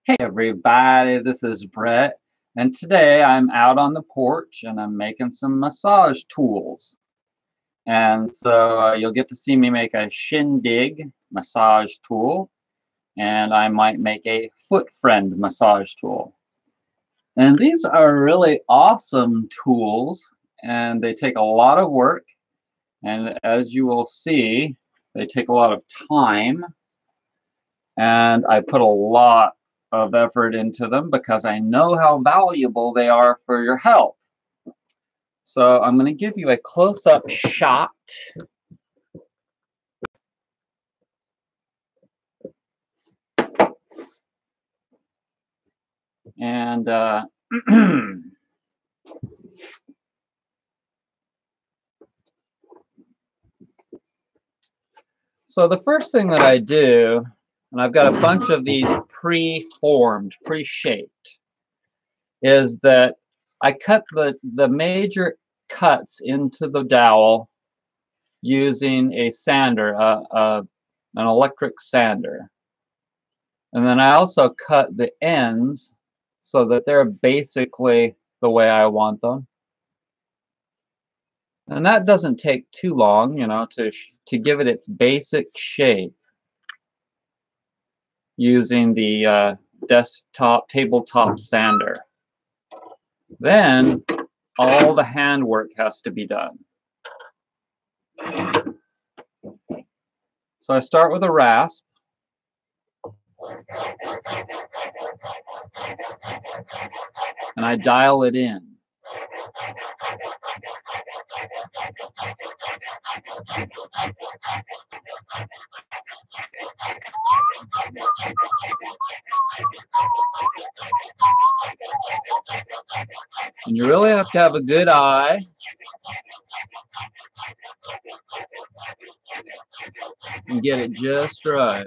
Hey everybody, this is Brett, and today I'm out on the porch and I'm making some massage tools. And so you'll get to see me make a shindig massage tool, and I might make a foot friend massage tool. And these are really awesome tools, and they take a lot of work, and as you will see, they take a lot of time. And I put a lot of effort into them because I know how valuable they are for your health. So I'm going to give you a close-up shot. And so the first thing that I do, and I've got a bunch of these pre-formed, pre-shaped, is that I cut the major cuts into the dowel using a sander, an electric sander. And then I also cut the ends so that they're basically the way I want them. And that doesn't take too long, you know, to give it its basic shape using the tabletop sander. Then all the handwork has to be done. So I start with a rasp. And I dial it in. And you really have to have a good eye. And get it just right.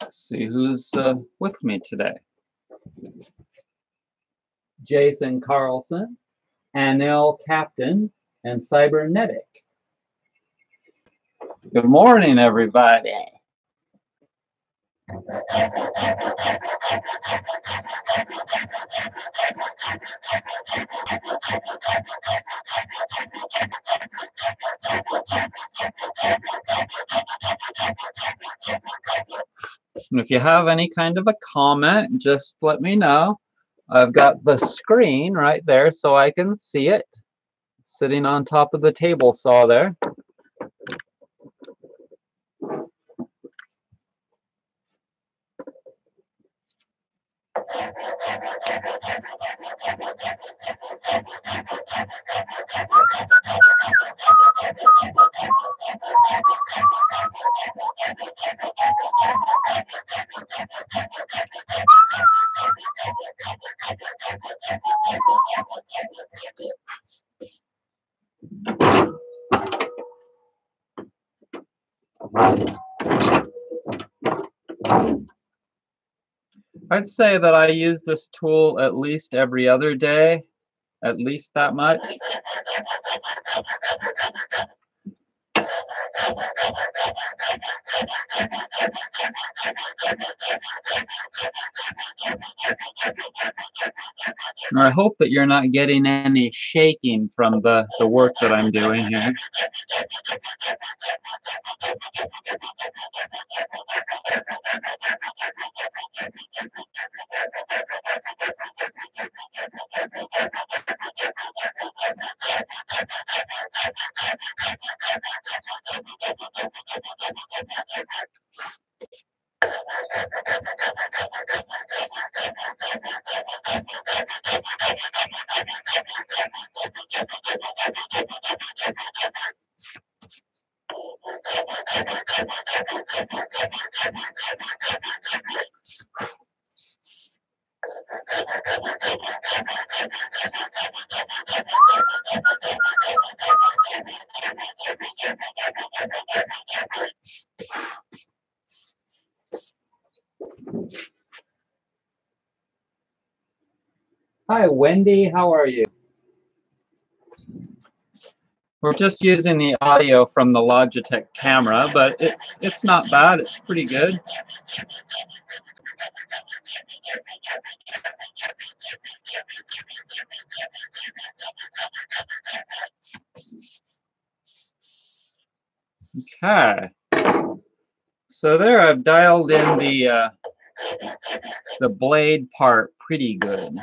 Let's see who's with me today. Jason Carlson, Anil Captain, and Cybernetic. Good morning, everybody. And if you have any kind of a comment, just let me know. I've got the screen right there so I can see it sitting on top of the table saw there. I'd say that I use this tool at least every other day, at least that much. And I hope that you're not getting any shaking from the work that I'm doing here. Hi, Wendy. How are you? We're just using the audio from the Logitech camera, but it's not bad. It's pretty good. Okay. So there, I've dialed in the blade part pretty good.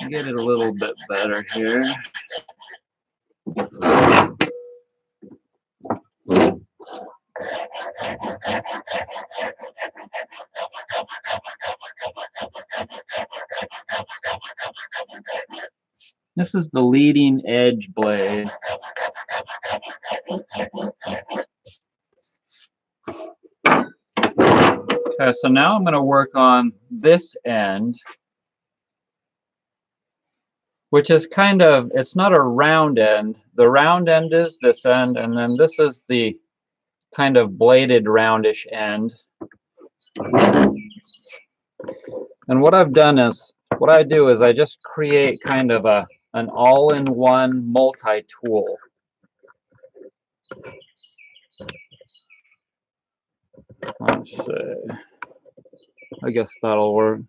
Get it a little bit better here. This is the leading edge blade. Okay, so now I'm going to work on this end, which is kind of, it's not a round end. The round end is this end, and then this is the kind of bladed roundish end. And what I've done is, what I do is I just create kind of an all-in-one multi-tool. Let's see. I guess that'll work.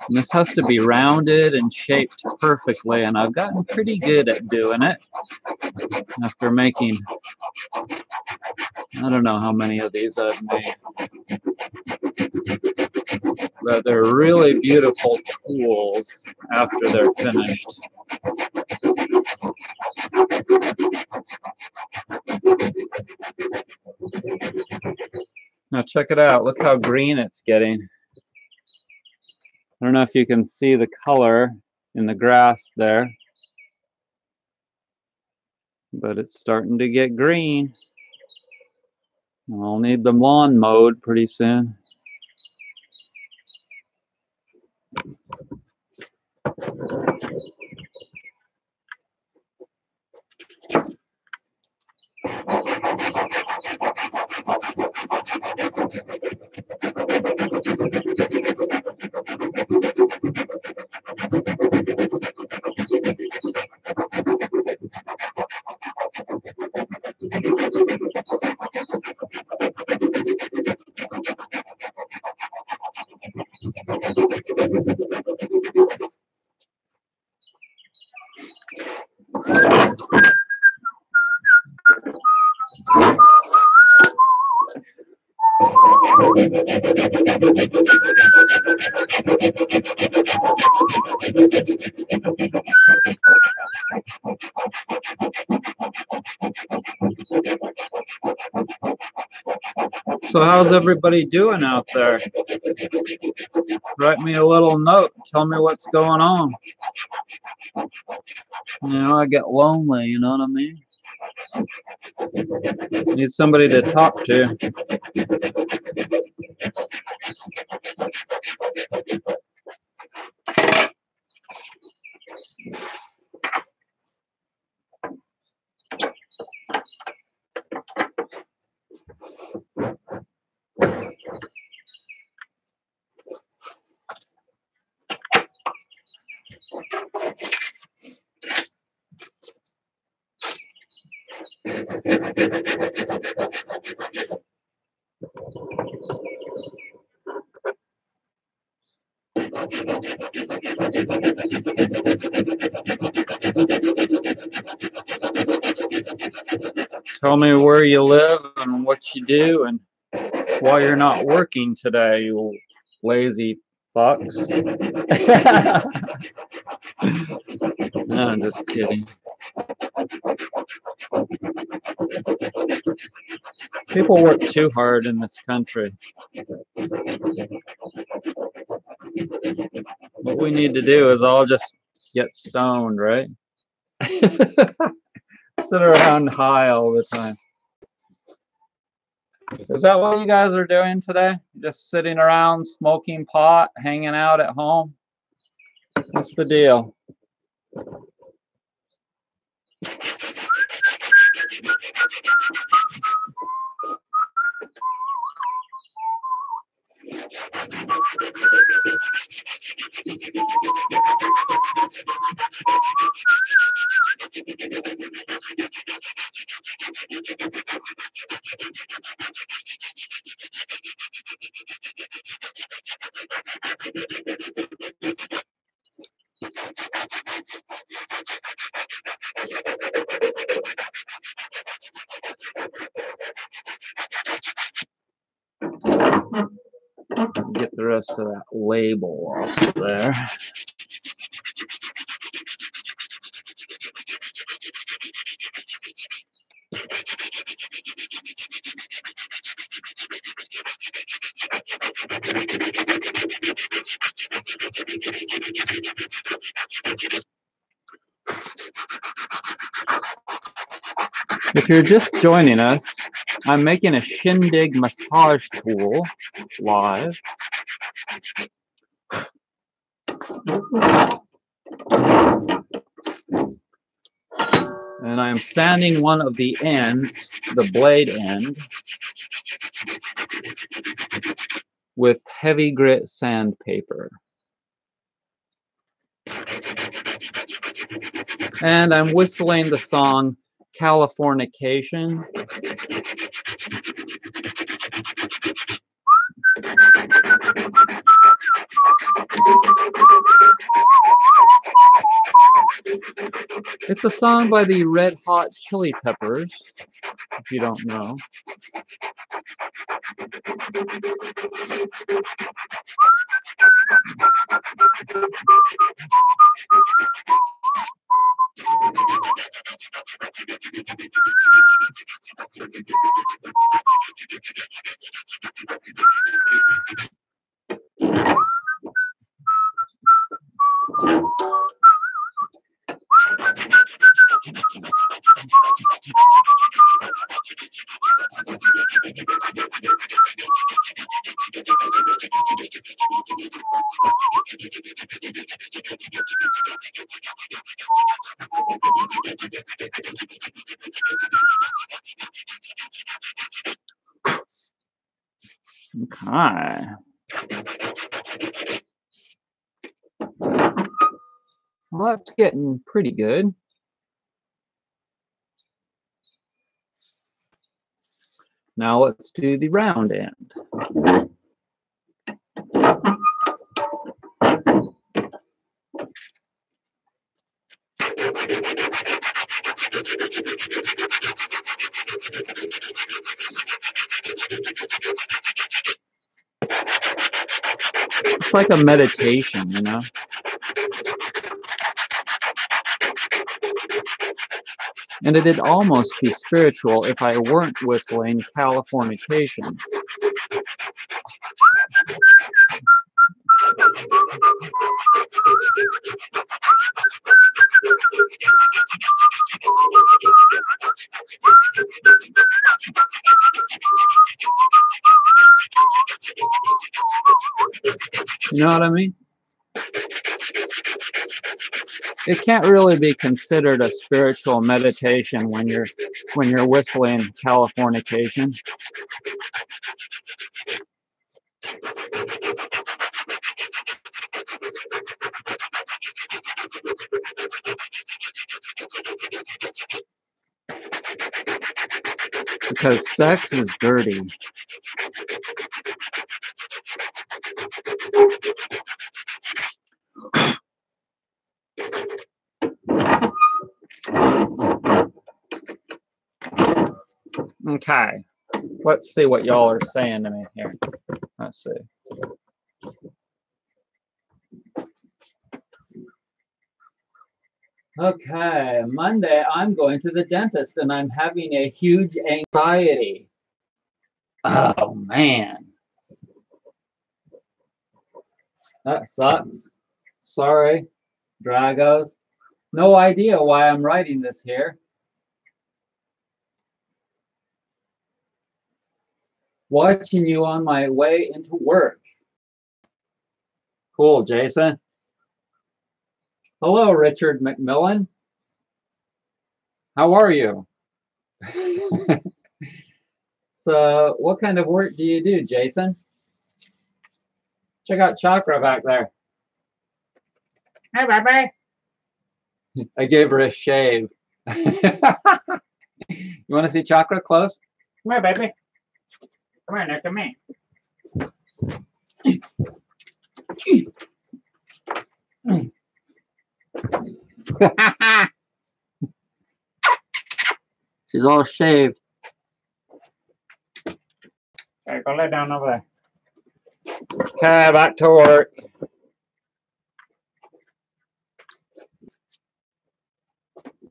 And this has to be rounded and shaped perfectly, and I've gotten pretty good at doing it after making, I don't know how many of these I've made, but they're really beautiful tools after they're finished. Now check it out, look how green it's getting. I don't know if you can see the color in the grass there, but it's starting to get green. I'll need the lawn mowed pretty soon. So how's everybody doing out there? Write me a little note. Tell me what's going on. You know, I get lonely, you know what I mean? Need somebody to talk to. Tell me where you live and what you do and why you're not working today, you lazy fucks. No, I'm just kidding. People work too hard in this country. What we need to do is all just get stoned, right? Sit around high all the time. Is that what you guys are doing today? Just sitting around, smoking pot, hanging out at home? What's the deal? Get the rest of that label off there. If you're just joining us, I'm making a shindig massage tool live. And I'm sanding one of the ends, the blade end, with heavy grit sandpaper. And I'm whistling the song Californication. It's a song by the Red Hot Chili Peppers, if you don't know. Okay. Well, that's getting pretty good. Now let's do the round end. It's like a meditation, you know? And it'd almost be spiritual if I weren't whistling Californication. You know what I mean? It can't really be considered a spiritual meditation when you're whistling Californication. Because sex is dirty. Okay, let's see what y'all are saying to me here. Let's see. Okay, Monday I'm going to the dentist and I'm having a huge anxiety. Oh man, that sucks. Sorry, Dragos. No idea why I'm writing this here. Watching you on my way into work. Cool, Jason. Hello, Richard McMillan. How are you? So, what kind of work do you do, Jason? Check out Chakra back there. Hey, baby. I gave her a shave. You want to see Chakra close? Come here, baby. Come here, next to me. She's all shaved. Okay, go lay down over there. Okay, back to work.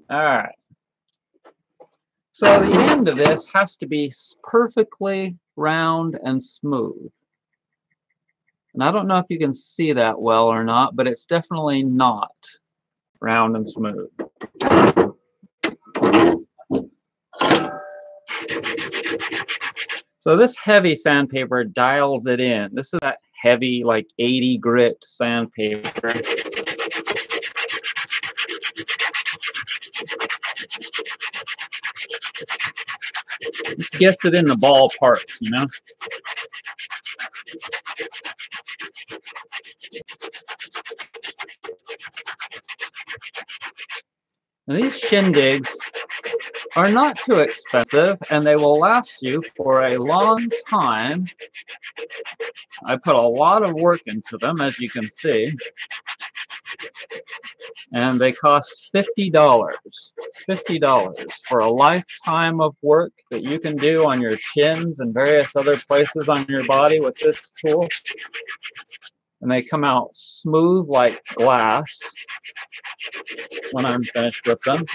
All right. So the end of this has to be perfectly round and smooth. And I don't know if you can see that well or not, but it's definitely not round and smooth. So this heavy sandpaper dials it in. This is that heavy, like 80 grit sandpaper. This gets it in the ballpark, you know? And these shindigs are not too expensive, and they will last you for a long time. I put a lot of work into them, as you can see. And they cost $50. $50 for a lifetime of work that you can do on your shins and various other places on your body with this tool. And they come out smooth like glass when I'm finished with them.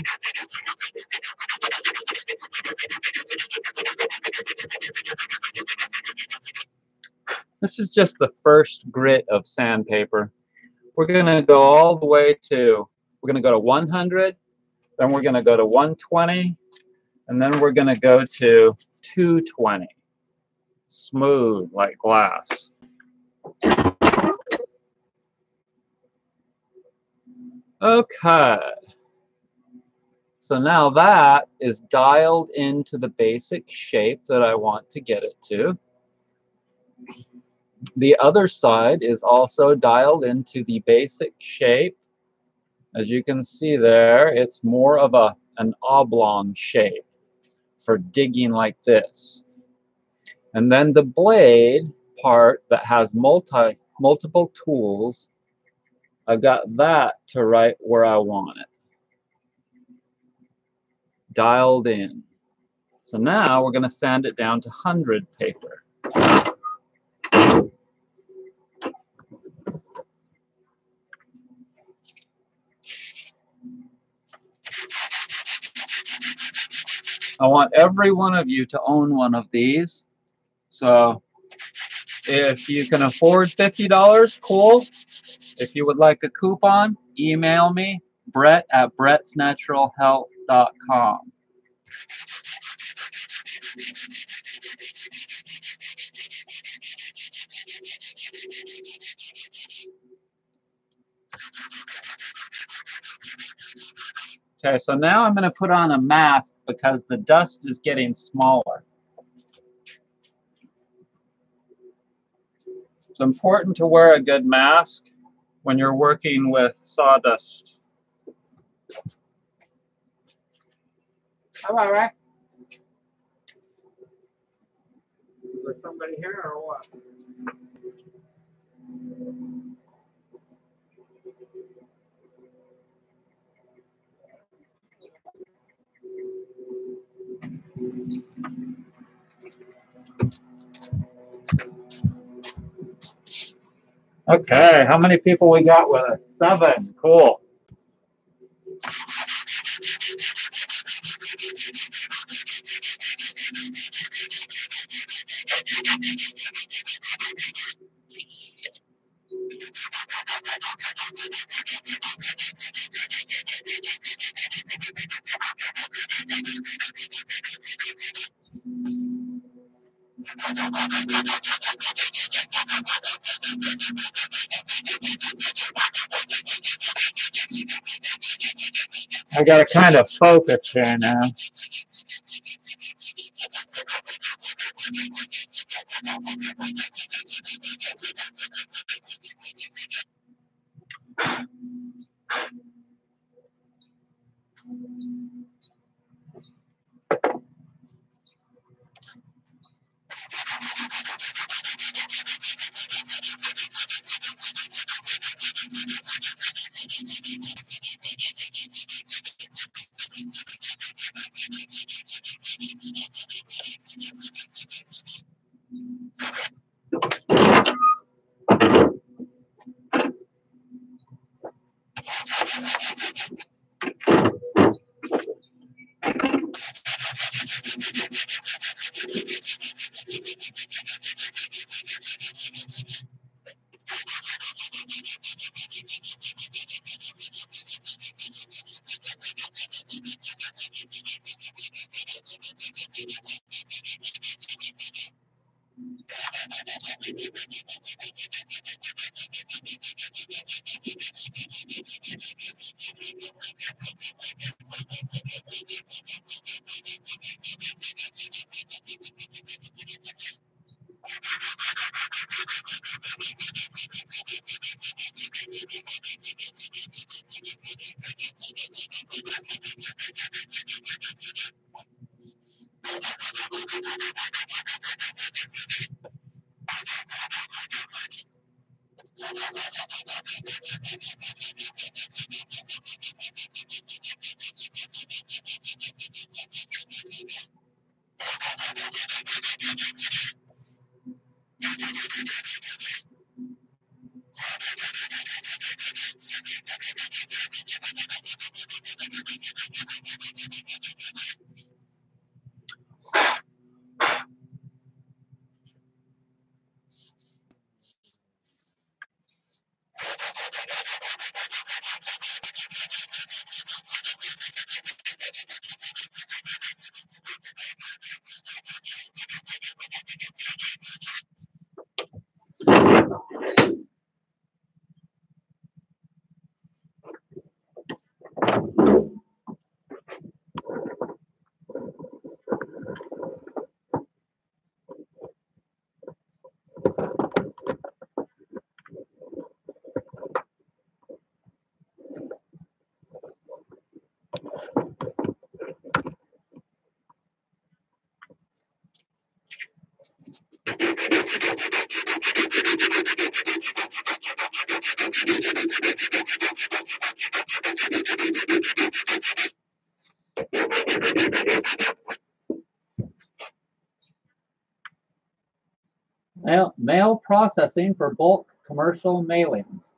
This is just the first grit of sandpaper. We're going to go all the way to, we're going to go to 100, then we're going to go to 120, and then we're going to go to 220. Smooth like glass. Okay. So now that is dialed into the basic shape that I want to get it to. The other side is also dialed into the basic shape. As you can see there, it's more of an oblong shape for digging like this. And then the blade part that has multiple tools, I've got that to right where I want it. Dialed in. So now we're going to sand it down to 100 paper. I want every one of you to own one of these. So if you can afford $50, cool. If you would like a coupon, email me, Brett@brettsnaturalhealth.com. Okay, so now I'm going to put on a mask because the dust is getting smaller. It's important to wear a good mask when you're working with sawdust. All right. Is there somebody here or what? Okay, how many people we got with us? 7. Cool. I gotta kind of focus here now. Mail processing for bulk commercial mailings.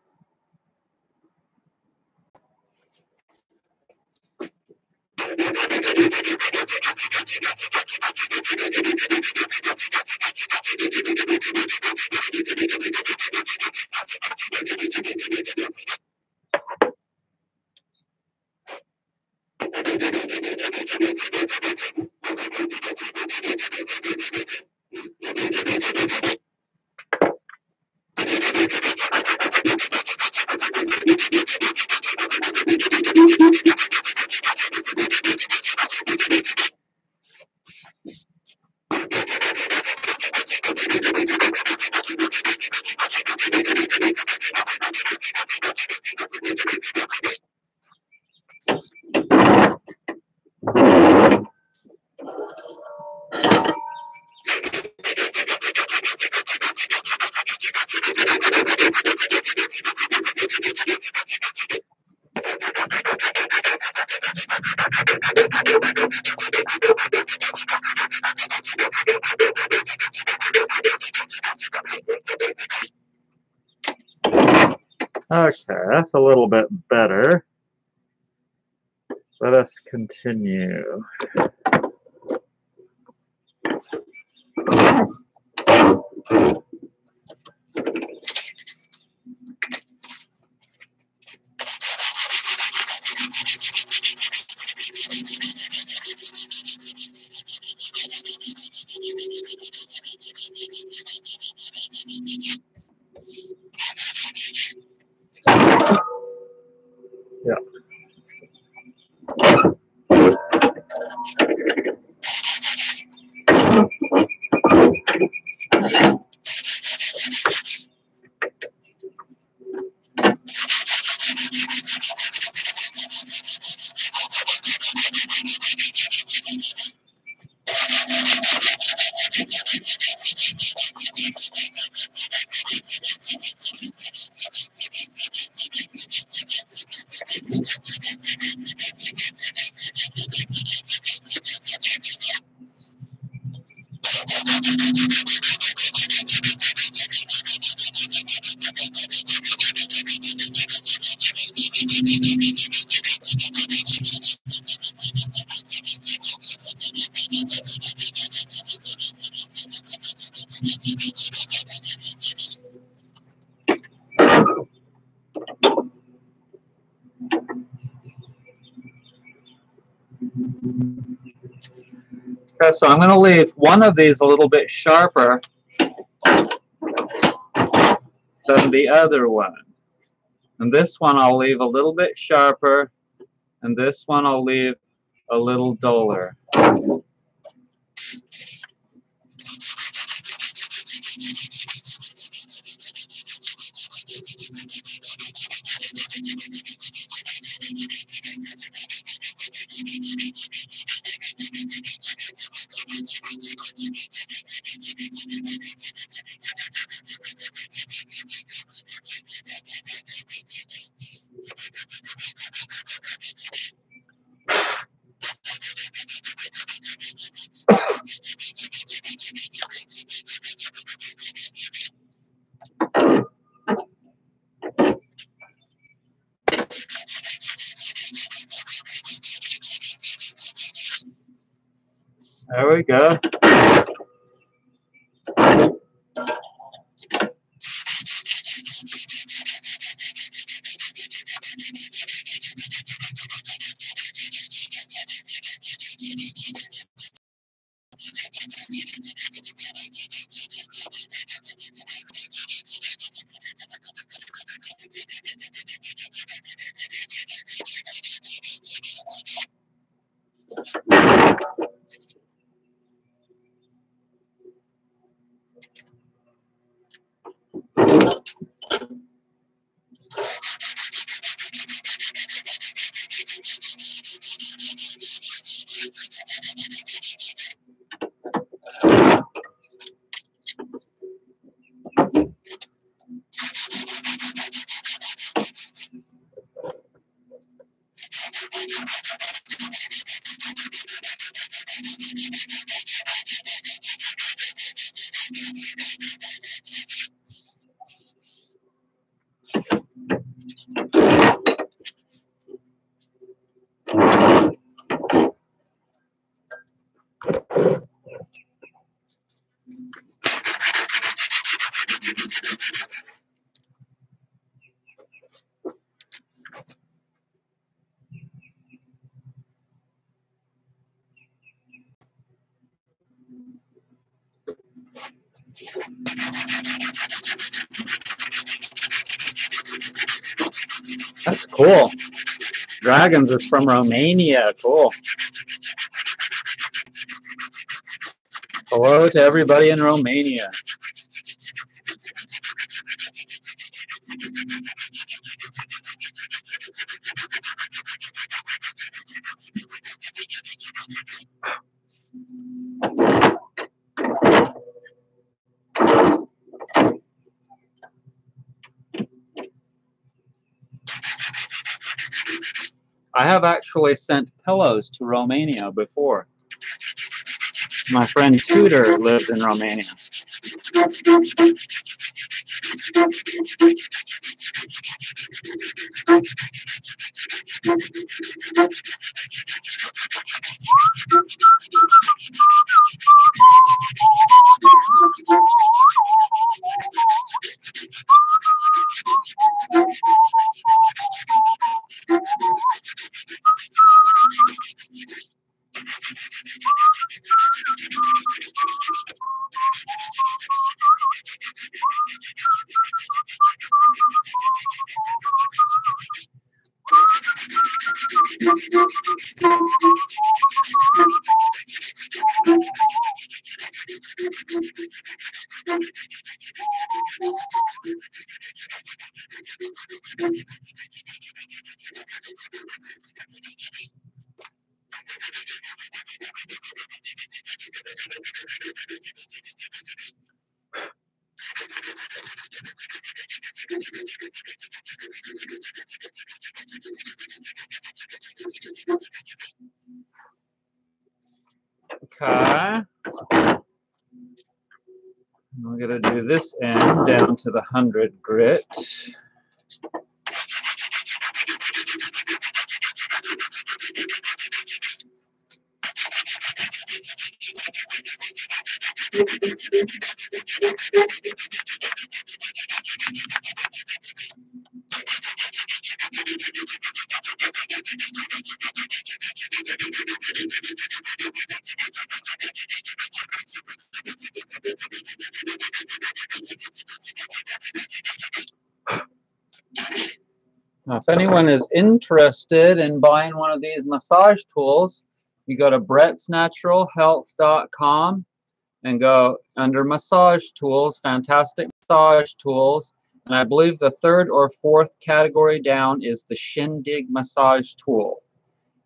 Okay, that's a little bit better. Let us continue. Yeah. Okay, so I'm going to leave one of these a little bit sharper than the other one. And this one I'll leave a little bit sharper, and this one I'll leave a little duller. There we go. That's cool. Dragons is from Romania. Cool. Hello to everybody in Romania. I have actually sent pillows to Romania before. My friend Tudor lives in Romania. Okay. We're going to do this end down to the 100 grit. Now, if anyone is interested in buying one of these massage tools, you go to brettsnaturalhealth.com and go under massage tools, fantastic massage tools. And I believe the third or fourth category down is the Shindig massage tool.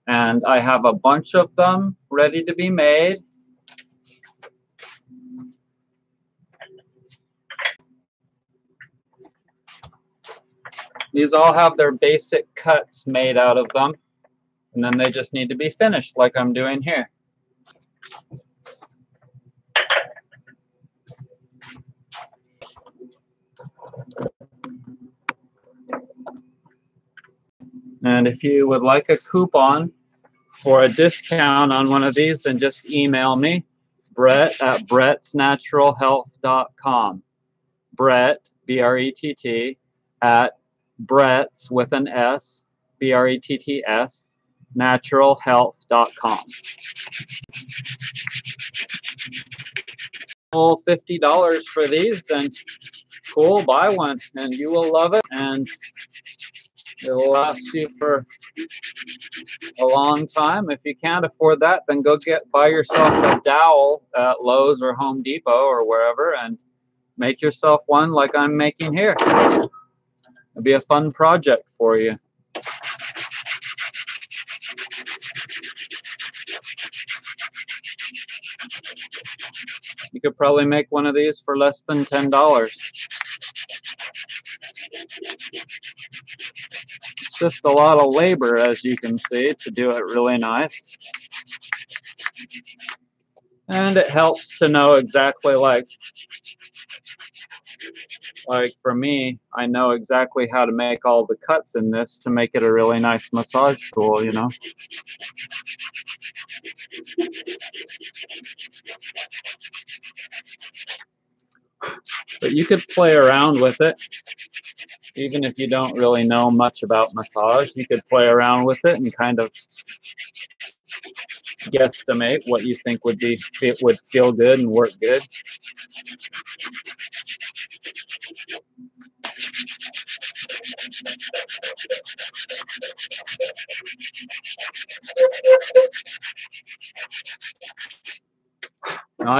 And I have a bunch of them ready to be made. These all have their basic cuts made out of them, and then they just need to be finished like I'm doing here. And if you would like a coupon for a discount on one of these, then just email me, Brett at brettsnaturalhealth.com. Brett, B-R-E-T-T, at Brett's with an S, B-R-E-T-T-S, naturalhealth.com. Full $50 for these, then cool, buy one, and you will love it, and it will last you for a long time. If you can't afford that, then go buy yourself a dowel at Lowe's or Home Depot or wherever, and make yourself one like I'm making here. It'll be a fun project for you. You could probably make one of these for less than $10. It's just a lot of labor, as you can see, to do it really nice. And it helps to know exactly, like for me, I know exactly how to make all the cuts in this to make it a really nice massage tool, you know. But you could play around with it. Even if you don't really know much about massage, you could play around with it and kind of guesstimate what you think would feel good and work good. Now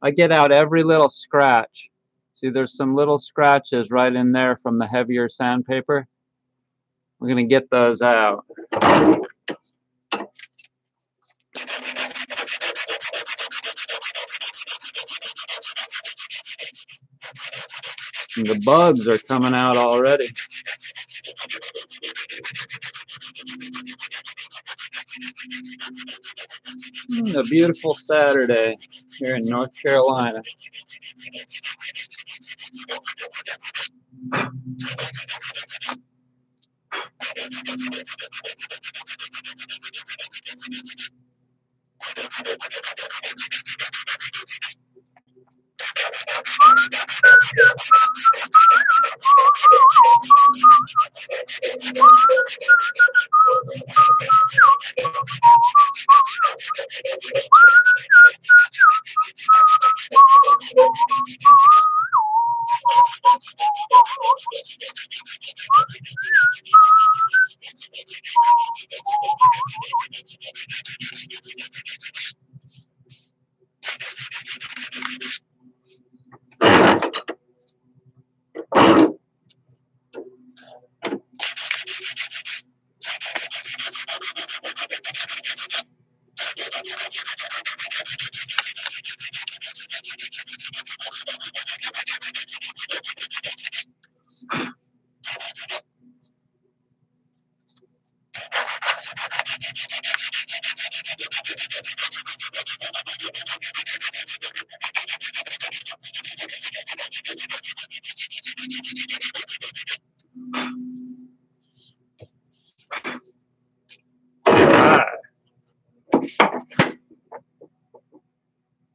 I get out every little scratch. See, there's some little scratches right in there from the heavier sandpaper. We're going to get those out. And the bugs are coming out already. A beautiful Saturday here in North Carolina.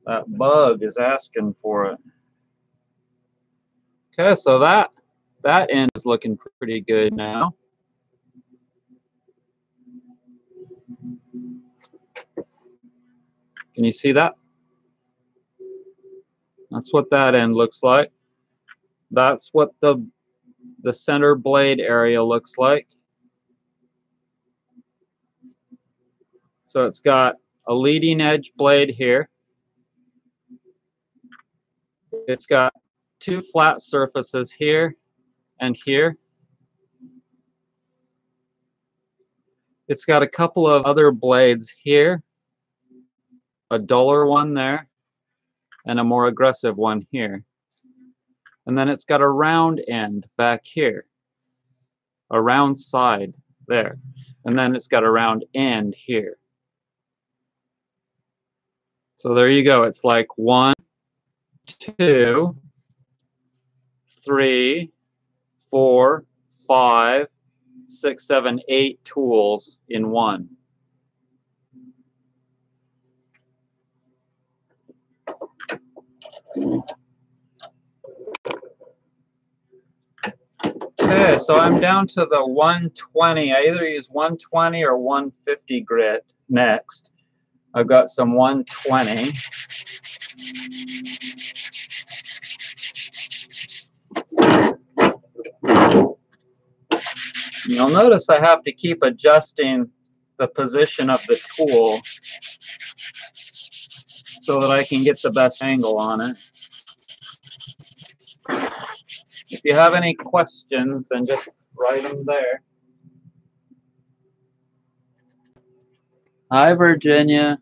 That bug is asking for it. Okay, so that end is looking pretty good now. Can you see that? That's what that end looks like. That's what the center blade area looks like. So it's got a leading edge blade here. It's got two flat surfaces here and here. It's got a couple of other blades here, a duller one there, and a more aggressive one here. And then it's got a round end back here, a round side there. And then it's got a round end here. So there you go. It's like 1, 2, 3, 4, 5, 6, 7, 8 tools in one. Okay, so I'm down to the 120. I either use 120 or 150 grit next. I've got some 120. You'll notice I have to keep adjusting the position of the tool so that I can get the best angle on it. If you have any questions, then just write them there. Hi, Virginia.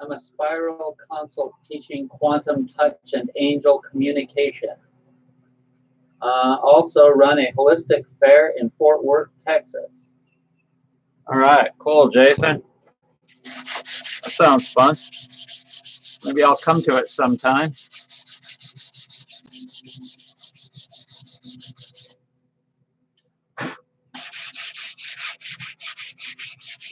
I'm a spiral consult teaching quantum touch and angel communication. Also run a holistic fair in Fort Worth, Texas. All right, cool, Jason. That sounds fun. Maybe I'll come to it sometime.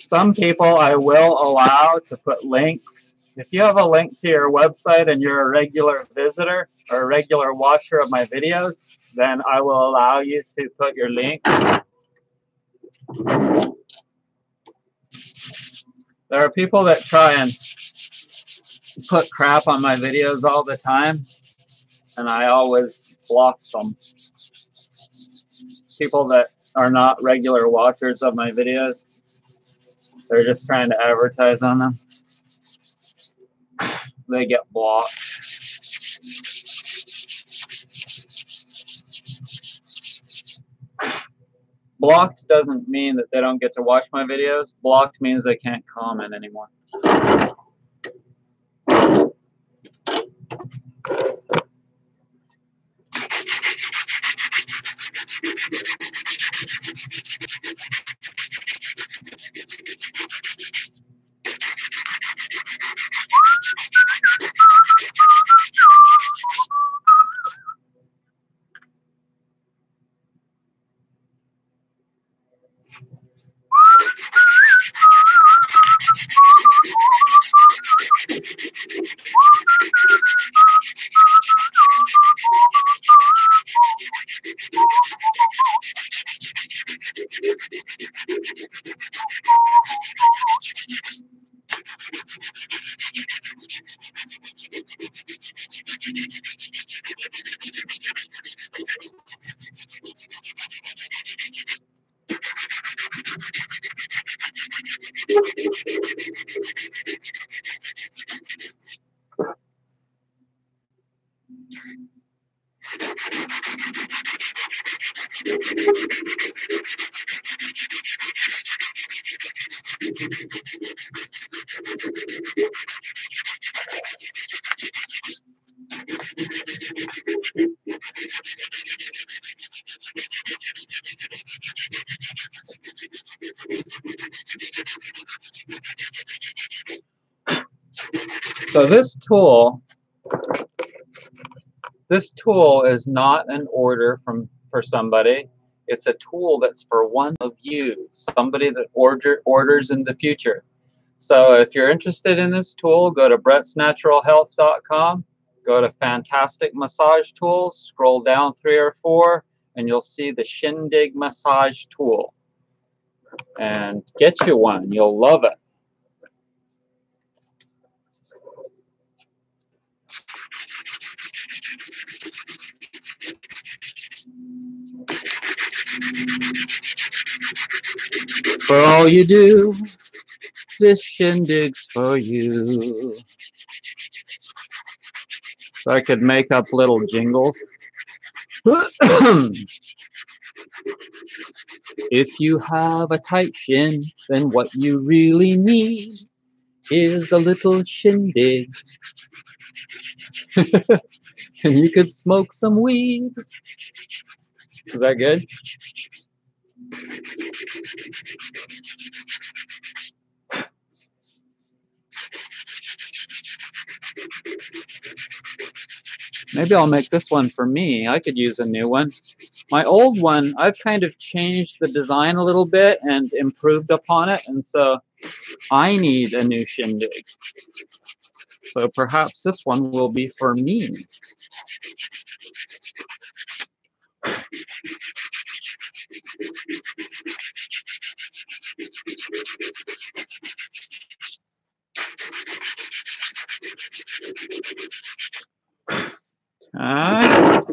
Some people I will allow to put links. If you have a link to your website and you're a regular visitor or a regular watcher of my videos, then I will allow you to put your link. There are people that try and put crap on my videos all the time, and I always block them. People that are not regular watchers of my videos, they're just trying to advertise on them. They get blocked. Blocked doesn't mean that they don't get to watch my videos. Blocked means they can't comment anymore. So this tool is not an order for somebody. It's a tool that's for one of you, somebody that orders in the future. So if you're interested in this tool, go to brettsnaturalhealth.com, go to Fantastic Massage Tools, scroll down 3 or 4, and you'll see the Shindig Massage Tool. And get you one. You'll love it. For all you do, this Shindig's for you. So I could make up little jingles. If you have a tight shin, then what you really need is a little shindig. And you could smoke some weed. Is that good? Maybe I'll make this one for me. I could use a new one. My old one, I've kind of changed the design a little bit and improved upon it, and so I need a new shindig. So perhaps this one will be for me. Alright,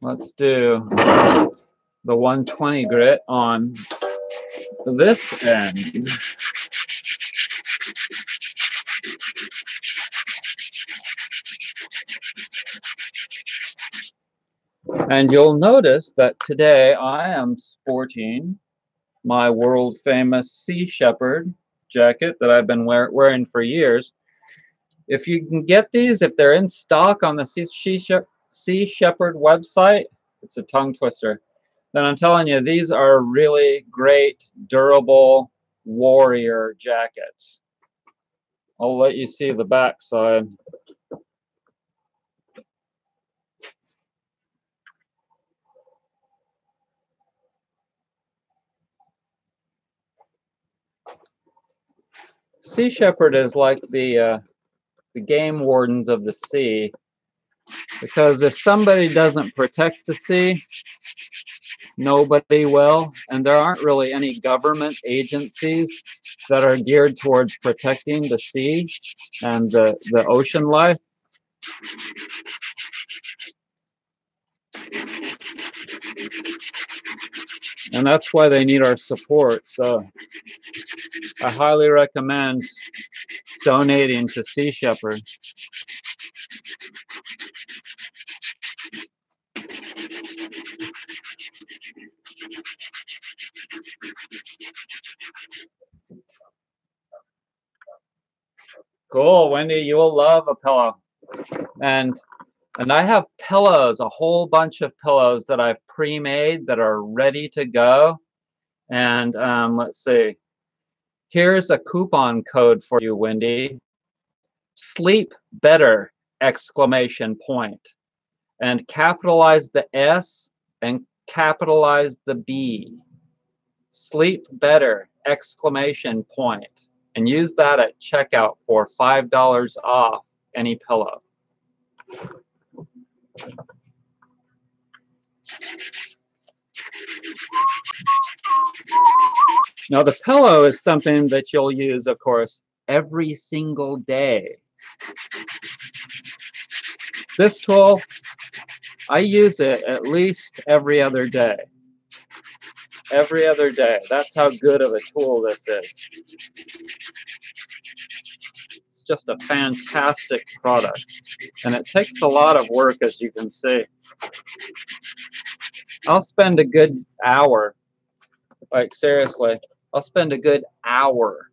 let's do the 120 grit on this end. And you'll notice that today I am sporting my world famous Sea Shepherd jacket that I've been wearing for years. If you can get these, if they're in stock on the Sea Shepherd website, it's a tongue twister, then I'm telling you, these are really great, durable warrior jackets. I'll let you see the back side. Sea Shepherd is like the game wardens of the sea, because if somebody doesn't protect the sea, nobody will, and there aren't really any government agencies that are geared towards protecting the sea and the ocean life. And that's why they need our support. So I highly recommend donating to Sea Shepherd. Cool, Wendy, you will love a pillow. And I have pillows, a whole bunch of pillows that I've pre-made that are ready to go. And let's see. Here's a coupon code for you, Wendy. Sleep better! Exclamation point. And capitalize the S and capitalize the B. Sleep better! Exclamation point. And use that at checkout for $5 off any pillow. Now the pillow is something that you'll use, of course, every single day. This tool, I use it at least every other day. Every other day. That's how good of a tool this is. It's just a fantastic product. And it takes a lot of work, as you can see. I'll spend a good hour, like seriously, I'll spend a good hour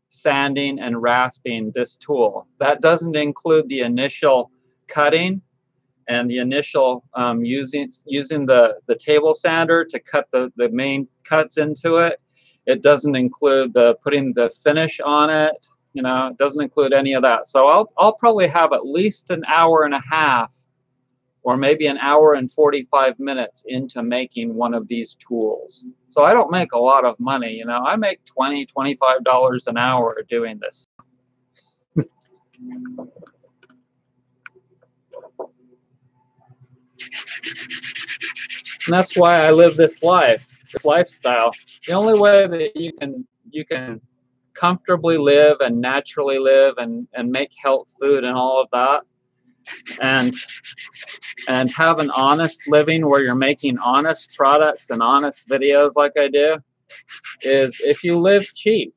sanding and rasping this tool. That doesn't include the initial cutting and the initial using the table sander to cut the main cuts into it. It doesn't include the putting the finish on it. You know, it doesn't include any of that. So I'll probably have at least an hour and a half, or maybe an hour and 45 minutes into making one of these tools. So I don't make a lot of money, you know. I make $20, $25 an hour doing this. And that's why I live this lifestyle. The only way that you can comfortably live and naturally live and make health food and all of that, and have an honest living where you're making honest products and honest videos like I do, is if you live cheap.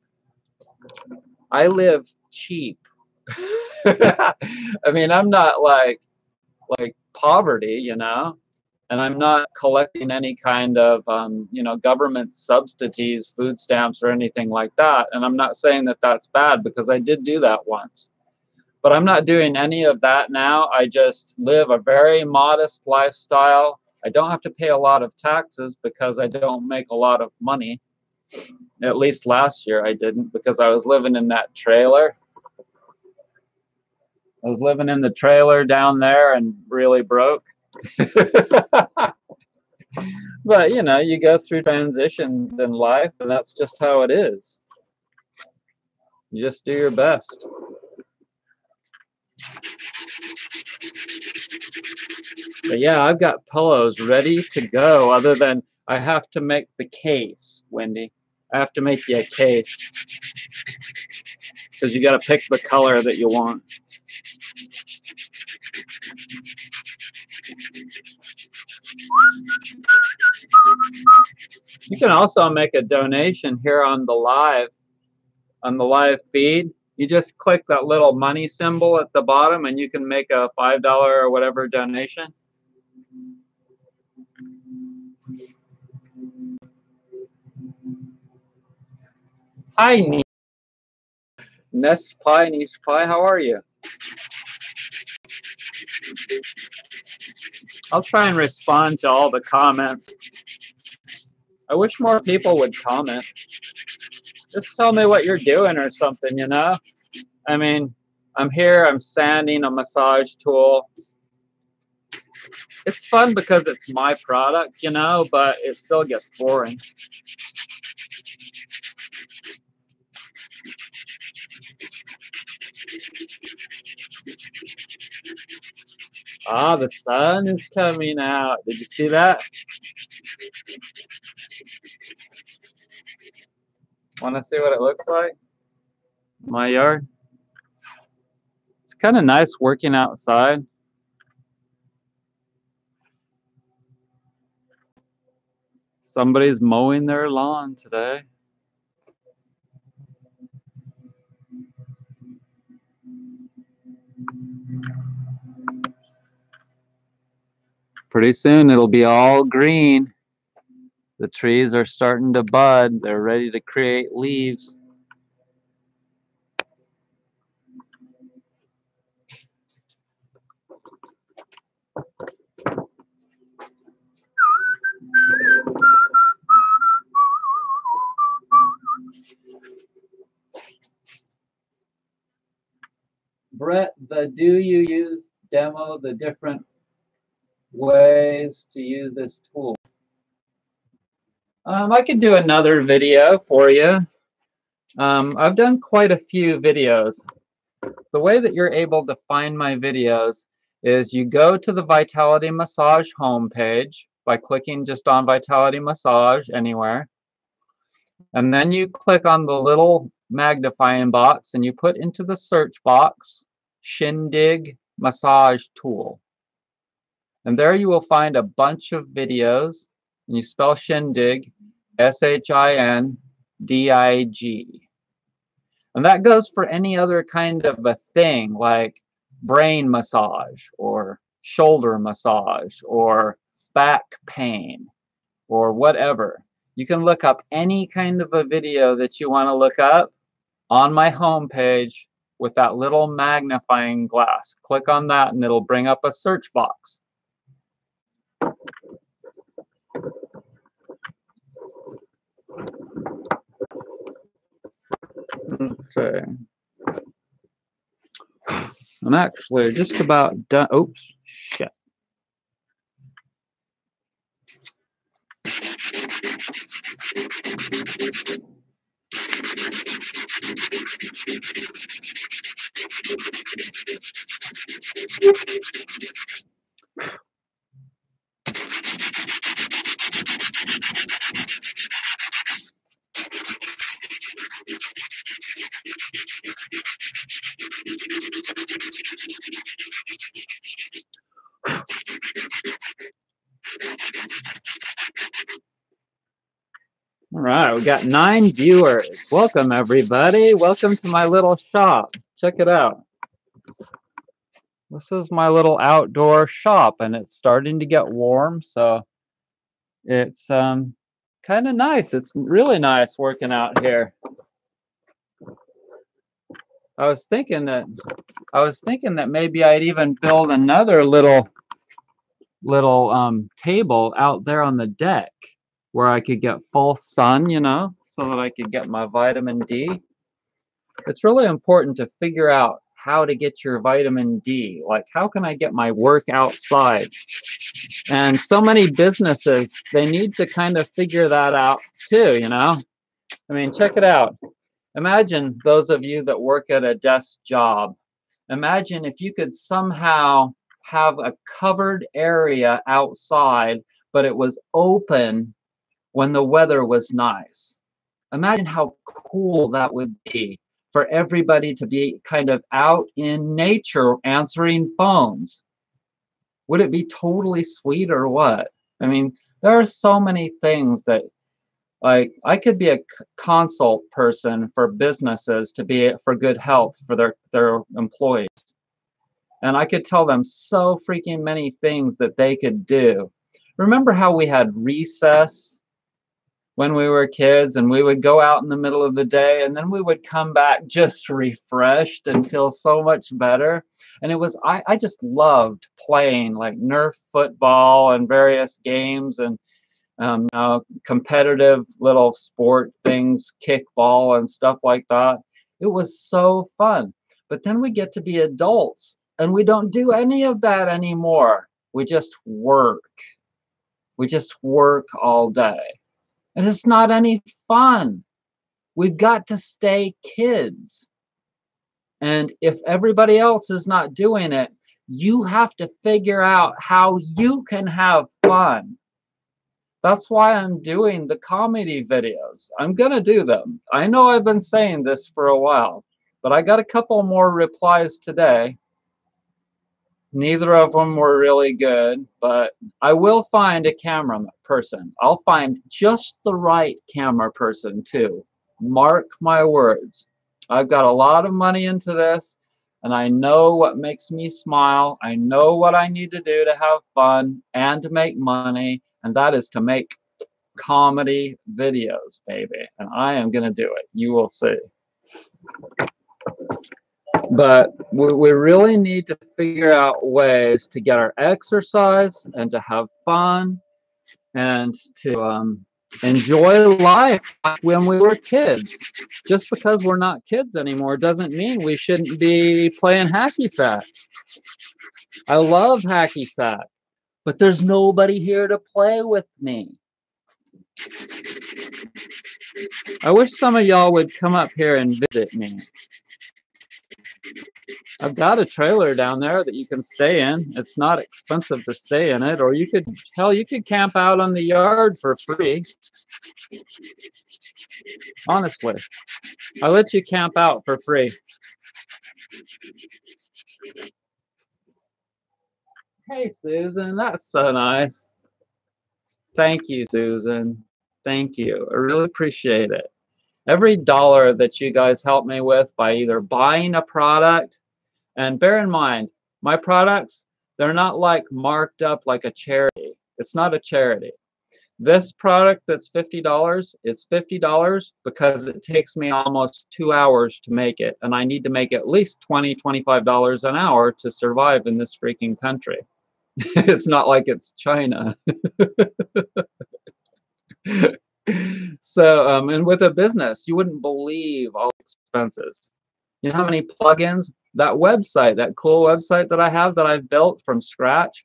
I live cheap. I mean, I'm not like poverty, you know, and I'm not collecting any kind of you know, government subsidies, food stamps, or anything like that. And I'm not saying that that's bad, because I did do that once. But I'm not doing any of that now. I just live a very modest lifestyle. I don't have to pay a lot of taxes because I don't make a lot of money. At least last year I didn't, because I was living in that trailer. I was living in the trailer down there and really broke. But, you know, you go through transitions in life, and that's just how it is. You just do your best. But yeah, I've got pillows ready to go, other than I have to make the case, Wendy. I have to make you a case, because you got to pick the color that you want. You can also make a donation here on the live feed. You just click that little money symbol at the bottom, and you can make a $5 or whatever donation. Hi, Niche Pie, how are you? I'll try and respond to all the comments. I wish more people would comment. Just tell me what you're doing or something, you know? I mean, I'm here, I'm sanding a massage tool. It's fun because it's my product, you know, but it still gets boring. Ah, the sun is coming out. Did you see that? Want to see what it looks like? My yard. It's kind of nice working outside. Somebody's mowing their lawn today. Pretty soon it'll be all green. The trees are starting to bud. They're ready to create leaves. Brett, do you use demo the different ways to use this tool? I could do another video for you. I've done quite a few videos. The way that you're able to find my videos is you go to the Vitality Massage homepage by clicking just on Vitality Massage anywhere. And then you click on the little magnifying box and you put into the search box Shindig Massage Tool. And there you will find a bunch of videos, and you spell Shindig, S-H-I-N-D-I-G. And that goes for any other kind of a thing, like brain massage or shoulder massage or back pain or whatever. You can look up any kind of a video that you want to look up on my homepage with that little magnifying glass. Click on that and it'll bring up a search box. Okay. I'm actually just about done. Oops, shit. All right, we got 9 viewers. Welcome, everybody. Welcome to my little shop. Check it out. This is my little outdoor shop, and it's starting to get warm, so it's kind of nice. It's really nice working out here. I was thinking that maybe I'd even build another little table out there on the deck where I could get full sun, you know, so that I could get my vitamin D. It's really important to figure out how to get your vitamin D. Like, how can I get my work outside? And so many businesses, they need to kind of figure that out too, you know? I mean, check it out. Imagine those of you that work at a desk job. Imagine if you could somehow have a covered area outside, but it was open when the weather was nice. Imagine how cool that would be for everybody to be kind of out in nature answering phones. Would it be totally sweet or what? I mean, there are so many things that, like, I could be a consult person for businesses to be for good health for their employees. And I could tell them so freaking many things that they could do. Remember how we had recess when we were kids, and we would go out in the middle of the day, and then we would come back just refreshed and feel so much better. And it was, I just loved playing like Nerf football and various games and competitive little sport things, kickball and stuff like that. It was so fun. But then we get to be adults and we don't do any of that anymore. We just work. We just work all day. And it's not any fun. We've got to stay kids. And if everybody else is not doing it, you have to figure out how you can have fun. That's why I'm doing the comedy videos. I'm going to do them. I know I've been saying this for a while, but I got a couple more replies today. Neither of them were really good, but I will find a camera person. I'll find just the right camera person too. Mark my words. I've got a lot of money into this, and I know what makes me smile. I know what I need to do to have fun and to make money, and that is to make comedy videos, baby. And I am going to do it. You will see. But we really need to figure out ways to get our exercise and to have fun and to enjoy life when we were kids. Just because we're not kids anymore doesn't mean we shouldn't be playing hacky sack. I love hacky sack, but there's nobody here to play with me. I wish some of y'all would come up here and visit me. I've got a trailer down there that you can stay in. It's not expensive to stay in it, or you could, hell, you could camp out on the yard for free. Honestly, I let you camp out for free. Hey, Susan, that's so nice. Thank you, Susan. Thank you. I really appreciate it. Every dollar that you guys help me with by either buying a product, and bear in mind, my products, they're not like marked up like a charity. It's not a charity. This product that's $50 is $50 because it takes me almost 2 hours to make it, and I need to make at least $20, $25 an hour to survive in this freaking country. It's not like it's China. So, and with a business, you wouldn't believe all the expenses. You know how many plugins? That website, that cool website that I have that I've built from scratch,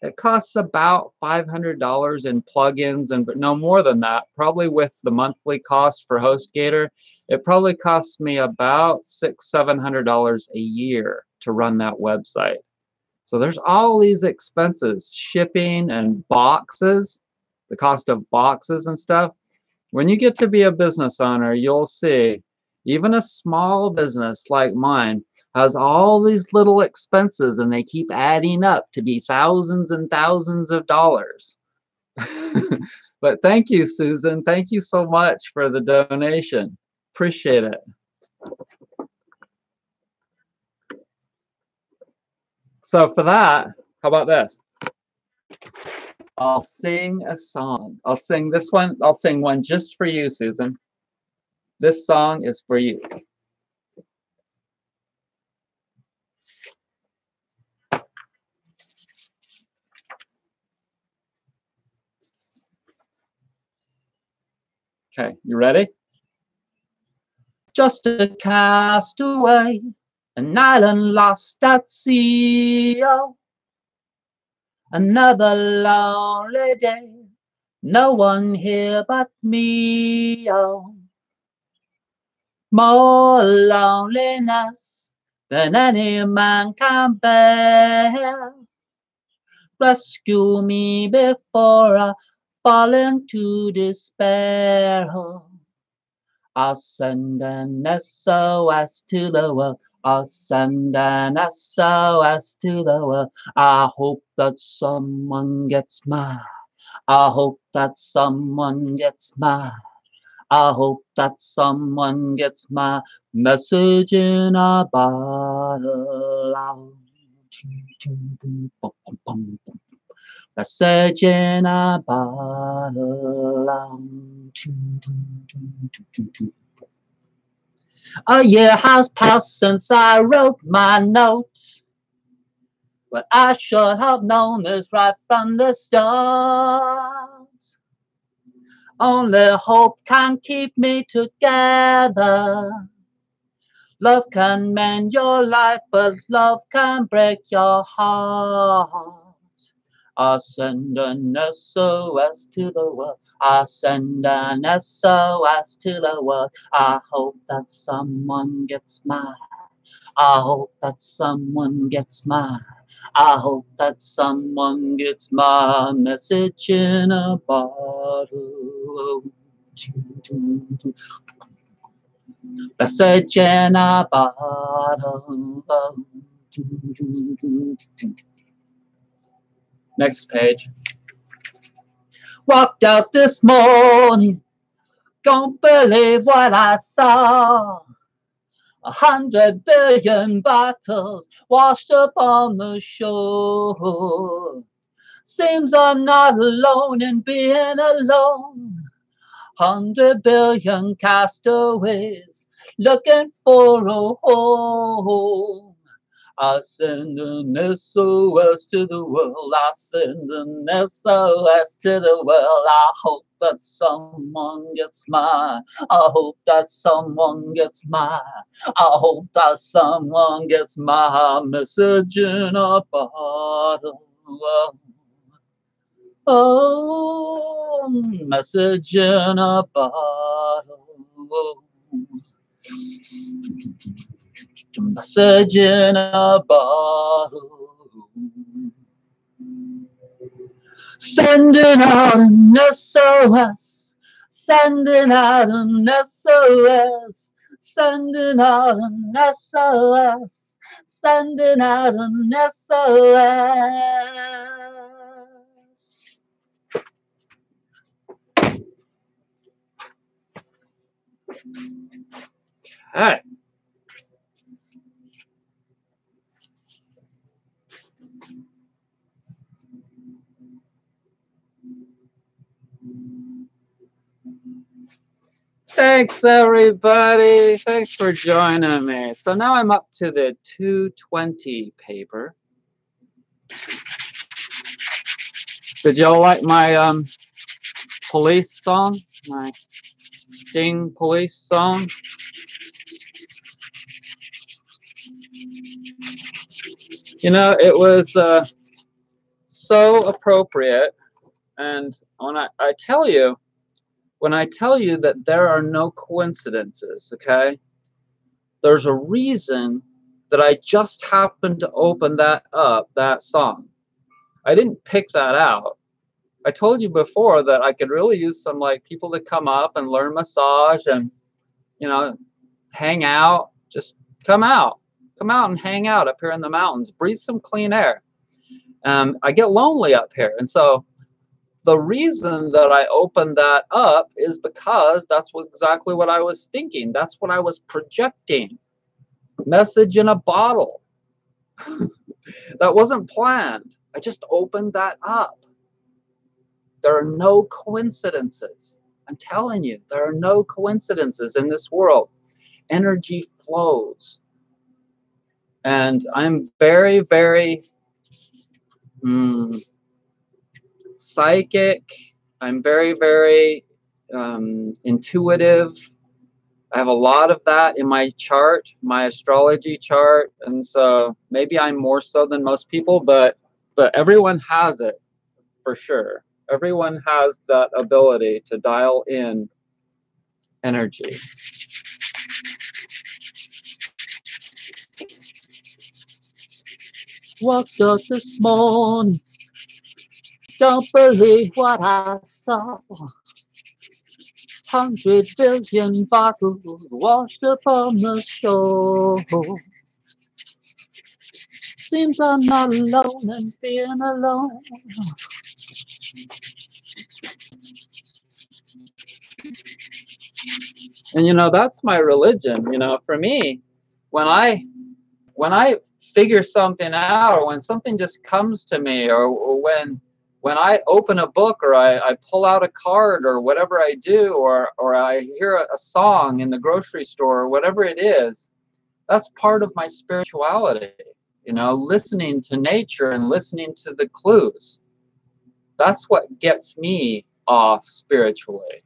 it costs about $500 in plugins, and no more than that. Probably with the monthly cost for HostGator, it probably costs me about $600-700 a year to run that website. So there's all these expenses, shipping and boxes, the cost of boxes and stuff. When you get to be a business owner, you'll see even a small business like mine has all these little expenses, and they keep adding up to be thousands and thousands of dollars. But thank you, Susan. Thank you so much for the donation. Appreciate it. So for that, how about this? I'll sing a song. I'll sing this one. I'll sing one just for you, Susan. This song is for you. Okay, you ready? Just a castaway, an island lost at sea. Oh, another lonely day, no one here but me. Oh, more loneliness than any man can bear. Rescue me before I fall into despair. Oh, I'll send an SOS to the world. I'll send an SOS to the world. I hope that someone gets mine. I hope that someone gets mine. I hope that someone gets my message in a bottle. Message in a bottle. A year has passed since I wrote my note, but I should have known this right from the start. Only hope can keep me together. Love can mend your life, but love can break your heart. I'll send an SOS to the world. I'll send an SOS to the world. I hope that someone gets mine. I hope that someone gets mine. I hope that someone gets my message in a bottle. Message in a bottle. Next page. Walked out this morning, don't believe what I saw. 100 billion bottles washed up on the shore. Seems I'm not alone in being alone. 100 billion castaways looking for a home. I send an SOS to the world. I send an SOS to the world. I hope that someone gets mine. I hope that someone gets mine. I hope that someone gets my message in a bottle. Oh, message in a bottle. Message in a bottle. Sending out an SOS. Sending out an SOS. Sending out an SOS. Sending out an SOS. All right. Thanks, everybody. Thanks for joining me. So now I'm up to the 220 paper. Did y'all like my police song? My Sting police song? You know, it was so appropriate. And when I tell you, when I tell you that there are no coincidences, okay? There's a reason that I just happened to open that up, that song. I didn't pick that out. I told you before that I could really use some like people to come up and learn massage and, you know, hang out. Just come out and hang out up here in the mountains. Breathe some clean air. I get lonely up here, and so the reason that I opened that up is because that's exactly what I was thinking. That's what I was projecting. Message in a bottle. That wasn't planned. I just opened that up. There are no coincidences. I'm telling you, there are no coincidences in this world. Energy flows. And I'm very, very psychic. I'm very, very intuitive. I have a lot of that in my chart, my astrology chart. And so maybe I'm more so than most people, but everyone has it for sure. Everyone has that ability to dial in energy. Woke up this morning, don't believe what I saw. 100 billion bottles washed upon the shore. Seems I'm not alone in being alone. And you know, that's my religion. You know, for me, when I figure something out, or when something just comes to me, or when I open a book, or I pull out a card, or whatever I do, or I hear a song in the grocery store, or whatever it is, that's part of my spirituality. You know, listening to nature and listening to the clues. That's what gets me off spiritually.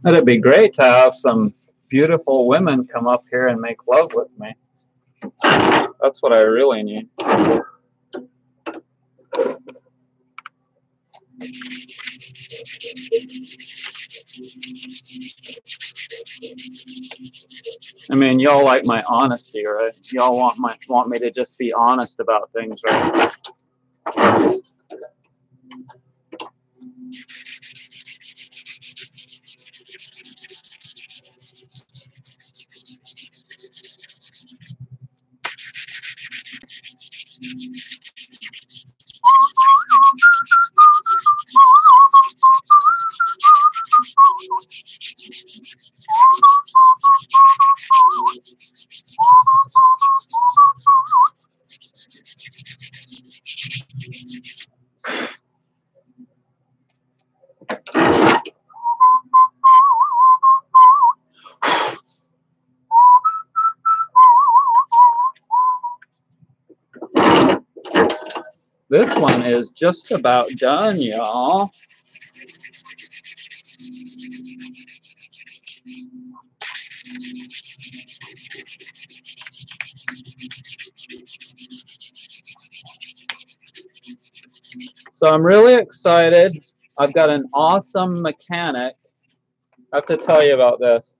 It'd be great to have some beautiful women come up here and make love with me. That's what I really need. I mean, y'all like my honesty, right? Y'all want me to just be honest about things, right? This one is just about done, y'all. So I'm really excited. I've got an awesome mechanic. I have to tell you about this.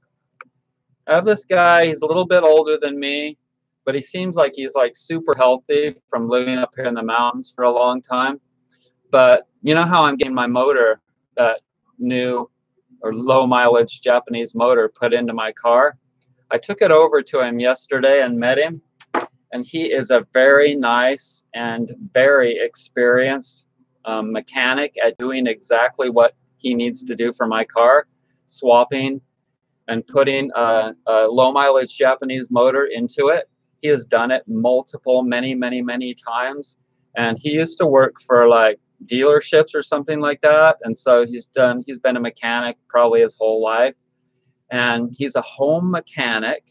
I have this guy, he's a little bit older than me, but he seems like he's like super healthy from living up here in the mountains for a long time. But you know how I'm getting my motor, that new or low mileage Japanese motor, put into my car? I took it over to him yesterday and met him, and he is a very nice and very experienced mechanic at doing exactly what he needs to do for my car, swapping and putting a low mileage Japanese motor into it. He has done it many times. And he used to work for like dealerships or something like that. And so he's been a mechanic probably his whole life. And he's a home mechanic.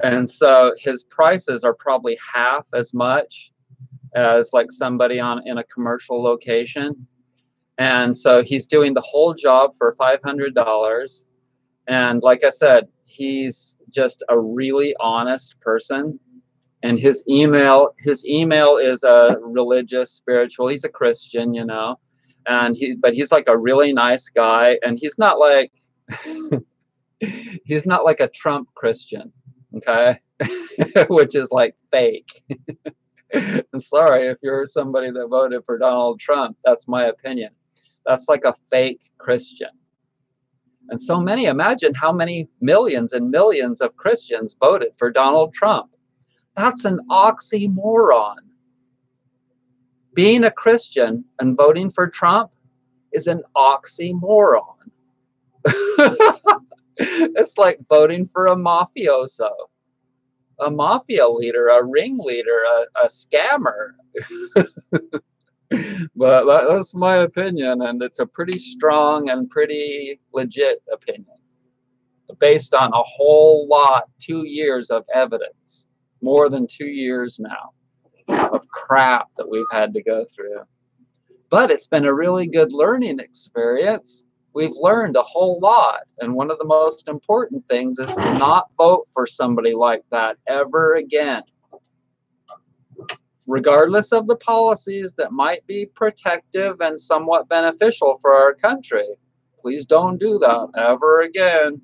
And so his prices are probably half as much as like somebody in a commercial location. And so he's doing the whole job for $500. And like I said, he's just a really honest person. And his email is a religious, spiritual. He's a Christian, you know, and but he's like a really nice guy. And he's not like he's not like a Trump Christian, okay, which is like fake. Sorry if you're somebody that voted for Donald Trump. That's my opinion. That's like a fake Christian. And so many, imagine how many millions and millions of Christians voted for Donald Trump. That's an oxymoron. Being a Christian and voting for Trump is an oxymoron. It's like voting for a mafioso, a mafia leader, a ringleader, a scammer. But that's my opinion, and it's a pretty strong and pretty legit opinion based on a whole lot, 2 years of evidence, more than 2 years now of crap that we've had to go through. But it's been a really good learning experience. We've learned a whole lot, and one of the most important things is to not vote for somebody like that ever again. Regardless of the policies that might be protective and somewhat beneficial for our country, please don't do that ever again.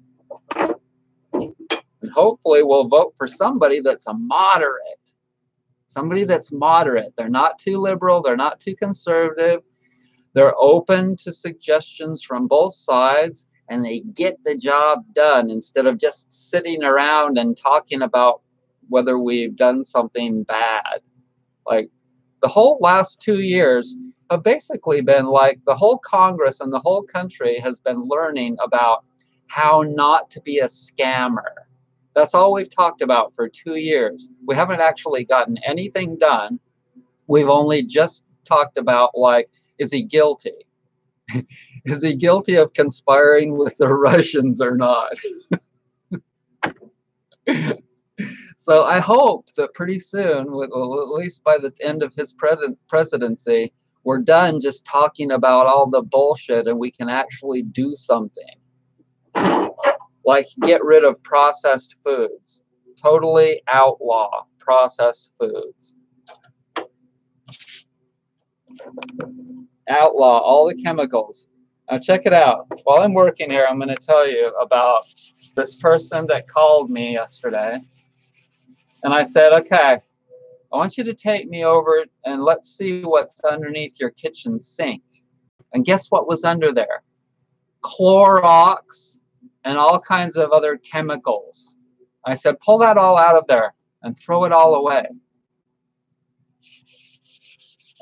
And hopefully we'll vote for somebody that's a moderate. Somebody that's moderate. They're not too liberal. They're not too conservative. They're open to suggestions from both sides, and they get the job done instead of just sitting around and talking about whether we've done something bad. Like the whole last 2 years have basically been like the whole Congress and the whole country has been learning about how not to be a scammer. That's all we've talked about for 2 years. We haven't actually gotten anything done. We've only just talked about, like, is he guilty? Is he guilty of conspiring with the Russians or not? So I hope that pretty soon, at least by the end of his presidency, we're done just talking about all the bullshit and we can actually do something. Like get rid of processed foods. Totally outlaw processed foods. Outlaw all the chemicals. Now check it out. While I'm working here, I'm going to tell you about this person that called me yesterday. And I said, okay, I want you to take me over and let's see what's underneath your kitchen sink. And guess what was under there? Clorox and all kinds of other chemicals. I said, pull that all out of there and throw it all away.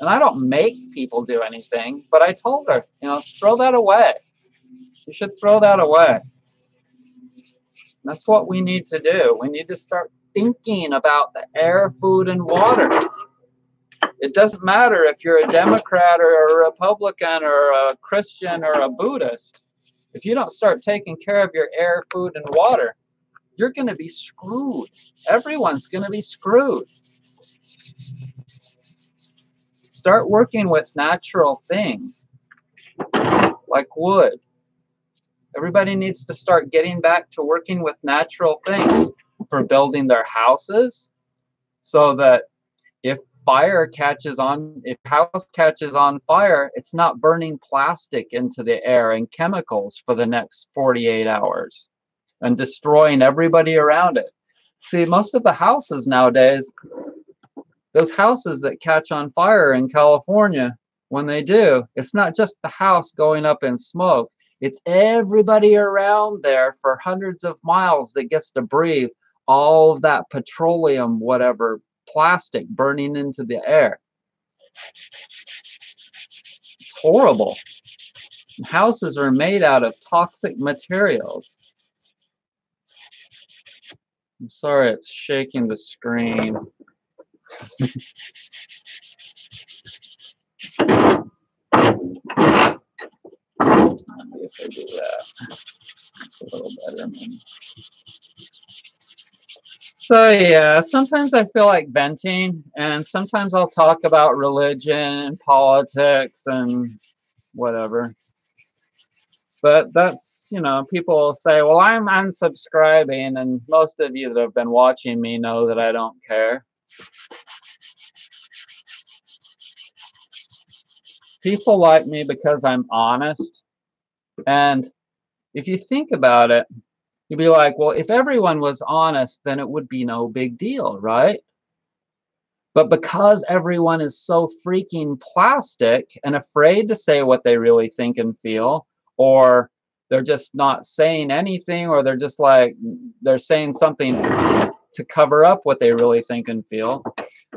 And I don't make people do anything, but I told her, throw that away. You should throw that away. That's what we need to do. We need to start thinking about the air, food, and water. It doesn't matter if you're a Democrat or a Republican or a Christian or a Buddhist. If you don't start taking care of your air, food, and water, you're going to be screwed. Everyone's going to be screwed. Start working with natural things like wood. Everybody needs to start getting back to working with natural things for building their houses, so that if fire catches on, if house catches on fire, it's not burning plastic into the air and chemicals for the next 48 hours and destroying everybody around it. See, most of the houses nowadays, those houses that catch on fire in California, when they do, it's not just the house going up in smoke, it's everybody around there for hundreds of miles that gets to breathe all of that petroleum, whatever, plastic burning into the air. It's horrible. Houses are made out of toxic materials. I'm sorry, it's shaking the screen. Maybe if I do that, it's a little better. Maybe. So yeah, sometimes I feel like venting, and sometimes I'll talk about religion, politics, and whatever. But that's, you know, people say, well, I'm unsubscribing, and most of you that have been watching me know that I don't care. People like me because I'm honest. And if you think about it, you'd be like, well, if everyone was honest, then it would be no big deal, right? But because everyone is so freaking plastic and afraid to say what they really think and feel, or they're just not saying anything, or they're just like, they're saying something to cover up what they really think and feel.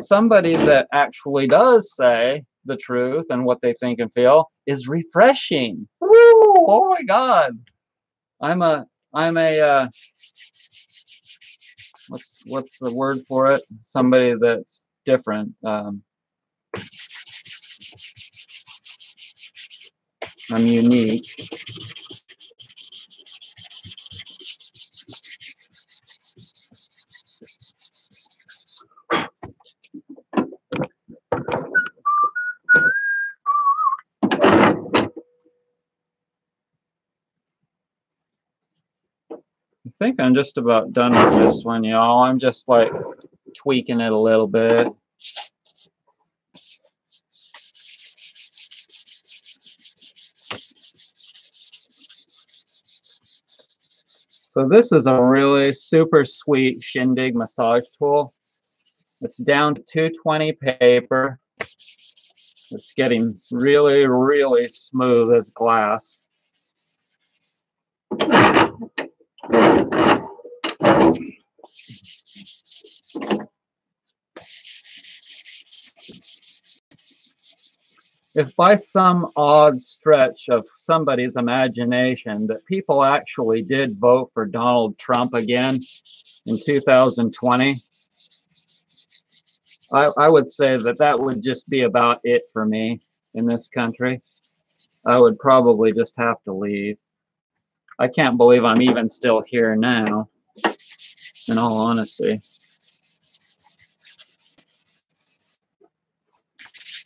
Somebody that actually does say the truth and what they think and feel is refreshing. Woo! Oh my God. I'm a what's the word for it? Somebody that's different. I'm unique. I think I'm just about done with this one, y'all. I'm just like tweaking it a little bit. So this is a really super sweet shindig massage tool. It's down to 220 paper. It's getting really, really smooth as glass. If by some odd stretch of somebody's imagination that people actually did vote for Donald Trump again in 2020, I would say that that would just be about it for me in this country. I would probably just have to leave. I can't believe I'm even still here now, in all honesty.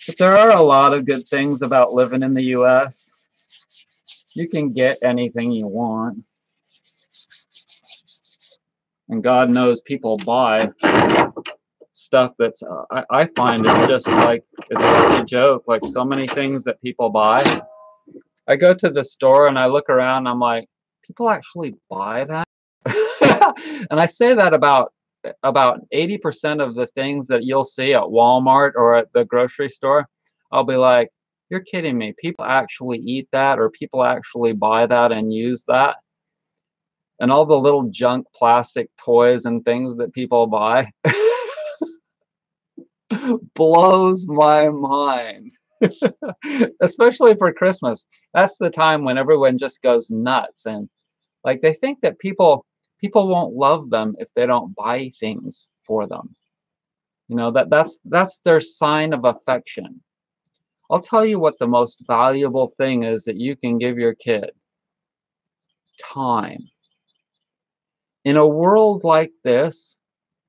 But there are a lot of good things about living in the US. You can get anything you want. And God knows people buy stuff that's, I find it's just like, it's such a joke, like so many things that people buy. I go to the store and I look around and I'm like, people actually buy that? And I say that about 80% of the things that you'll see at Walmart or at the grocery store. I'll be like, you're kidding me. People actually eat that, or people actually buy that and use that. And all the little junk plastic toys and things that people buy blows my mind. Especially for Christmas. That's the time when everyone just goes nuts, and like they think that people won't love them if they don't buy things for them. You know, that's their sign of affection. I'll tell you what the most valuable thing is that you can give your kid. Time. In a world like this,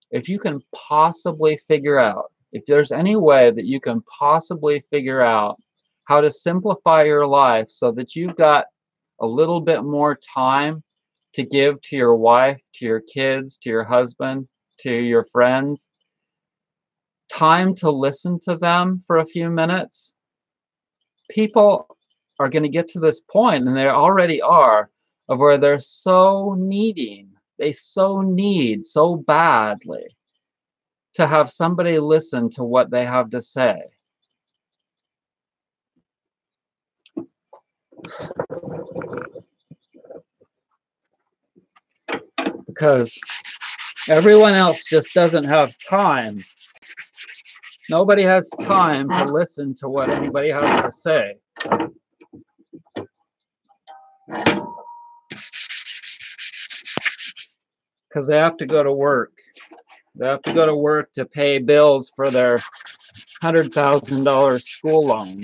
if you can possibly figure out, if there's any way that you can possibly figure out how to simplify your life so that you've got a little bit more time to give to your wife, to your kids, to your husband, to your friends, time to listen to them for a few minutes, people are going to get to this point, and they already are, of where they're so needing, they so need so badly to have somebody listen to what they have to say. Because everyone else just doesn't have time. Nobody has time to listen to what anybody has to say. Because they have to go to work. They have to go to work to pay bills for their $100,000 school loan.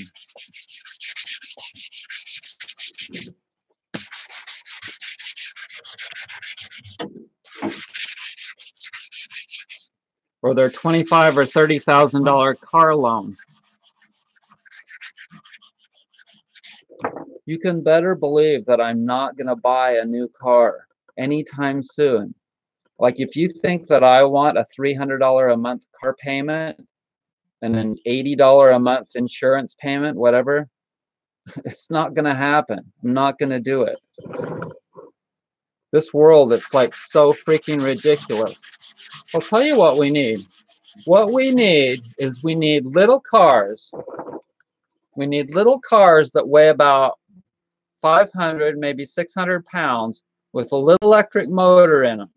Or their $25,000 or $30,000 car loan. You can better believe that I'm not going to buy a new car anytime soon. Like, if you think that I want a $300 a month car payment and an $80 a month insurance payment, whatever, it's not going to happen. I'm not going to do it. This world, it's like so freaking ridiculous. I'll tell you what we need. What we need is we need little cars. We need little cars that weigh about 500, maybe 600 pounds with a little electric motor in them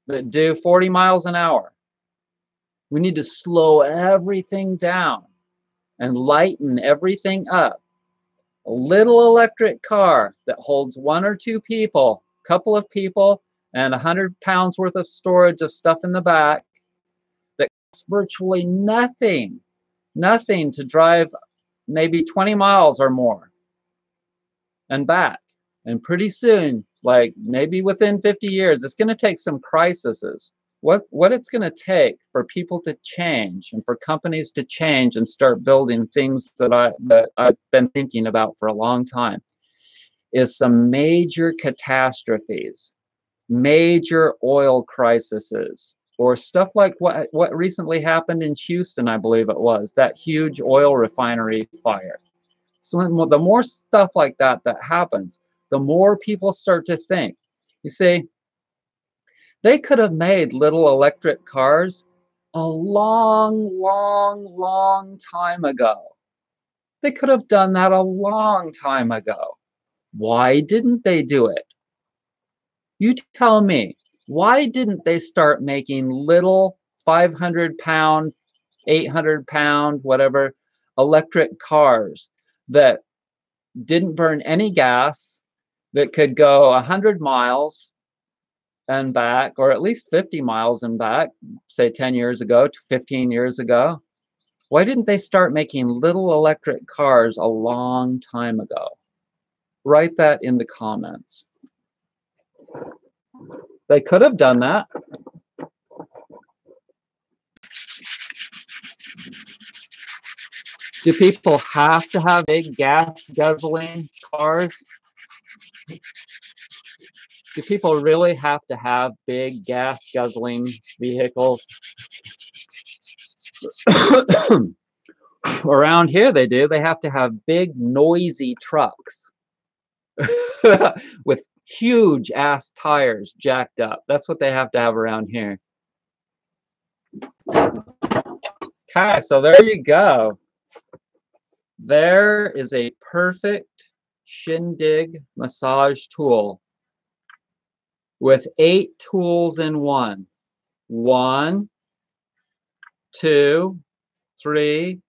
that do 40 miles an hour. We need to slow everything down and lighten everything up. A little electric car that holds 1 or 2 people, couple of people, and 100 pounds worth of storage of stuff in the back that costs virtually nothing to drive maybe 20 miles or more and back. And pretty soon, like maybe within 50 years, it's going to take some crises. What it's going to take for people to change and for companies to change and start building things that I've been thinking about for a long time is some major catastrophes, major oil crises, or stuff like what recently happened in Houston, I believe it was, that huge oil refinery fire. So the more stuff like that happens, the more people start to think. You see, they could have made little electric cars a long time ago. They could have done that a long time ago. Why didn't they do it? You tell me, why didn't they start making little 500-pound, 800-pound, whatever, electric cars that didn't burn any gas, that could go 100 miles and back, or at least 50 miles and back, say 10 years ago, 15 years ago? Why didn't they start making little electric cars a long time ago? Write that in the comments. They could have done that. Do people have to have big gas guzzling cars? Do people really have to have big gas guzzling vehicles? Around here they do. They have to have big noisy trucks with huge ass tires jacked up. That's what they have to have around here. Okay, so there you go. There is a perfect shindig massage tool with 8 tools in one. 1, 2, 3,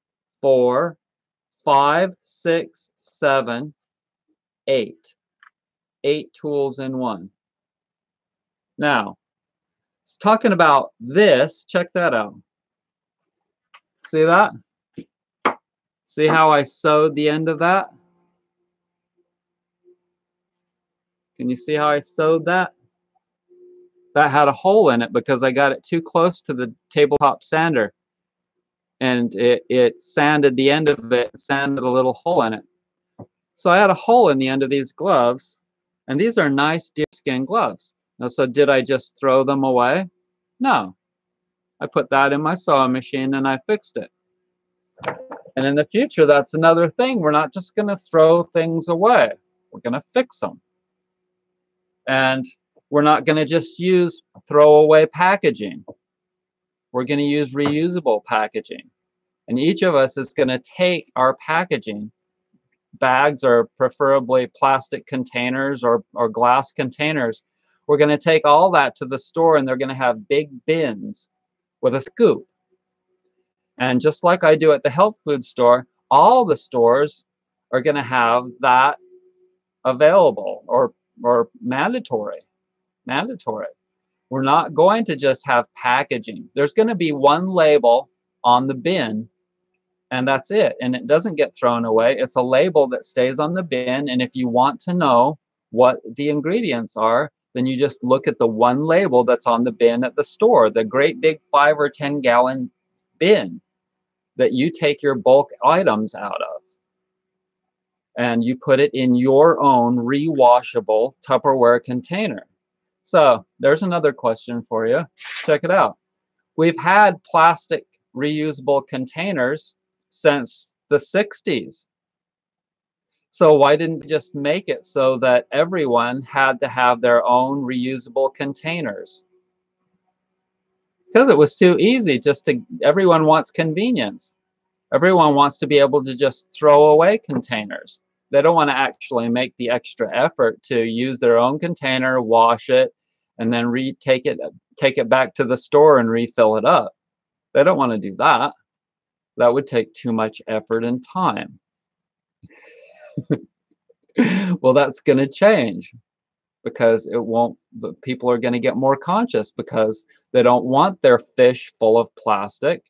4, 5, 6, 7, 8. 8 tools in one. Now, it's talking about this. Check that out. See that? See how I sewed the end of that? Can you see how I sewed that? That had a hole in it because I got it too close to the tabletop sander. And it sanded the end of it, sanded a little hole in it. So I had a hole in the end of these gloves. And these are nice deerskin gloves. Now, so did I just throw them away? No. I put that in my sewing machine and I fixed it. And in the future, that's another thing. We're not just going to throw things away. We're going to fix them. And we're not going to just use throwaway packaging. We're going to use reusable packaging. And each of us is going to take our packaging, bags or preferably plastic containers or glass containers. We're going to take all that to the store, and they're going to have big bins with a scoop. And just like I do at the health food store, all the stores are going to have that available or mandatory. We're not going to just have packaging. There's going to be one label on the bin, and that's it. And it doesn't get thrown away. It's a label that stays on the bin. And if you want to know what the ingredients are, then you just look at the one label that's on the bin at the store, the great big 5 or 10 gallon bin that you take your bulk items out of. And you put it in your own rewashable Tupperware container. So there's another question for you. Check it out. We've had plastic reusable containers since the 60s. So why didn't we just make it so that everyone had to have their own reusable containers? Because it was too easy. Everyone wants convenience. Everyone wants to be able to just throw away containers. They don't want to actually make the extra effort to use their own container, wash it, and then take it back to the store and refill it up. They don't want to do that. That would take too much effort and time. Well, that's going to change, because people are going to get more conscious, because they don't want their fish full of plastic.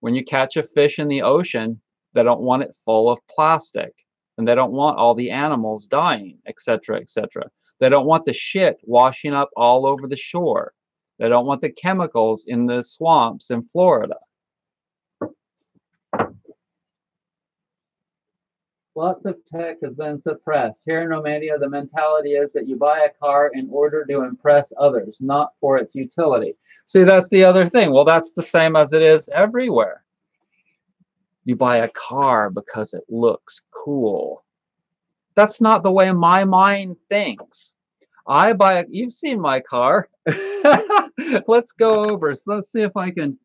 When you catch a fish in the ocean, they don't want it full of plastic, and they don't want all the animals dying, etc., etc. They don't want the shit washing up all over the shore. They don't want the chemicals in the swamps in Florida. Lots of tech has been suppressed. Here in Romania, the mentality is that you buy a car in order to impress others, not for its utility. See, that's the other thing. Well, that's the same as it is everywhere. You buy a car because it looks cool. That's not the way my mind thinks. You've seen my car. Let's go over. So let's see if I can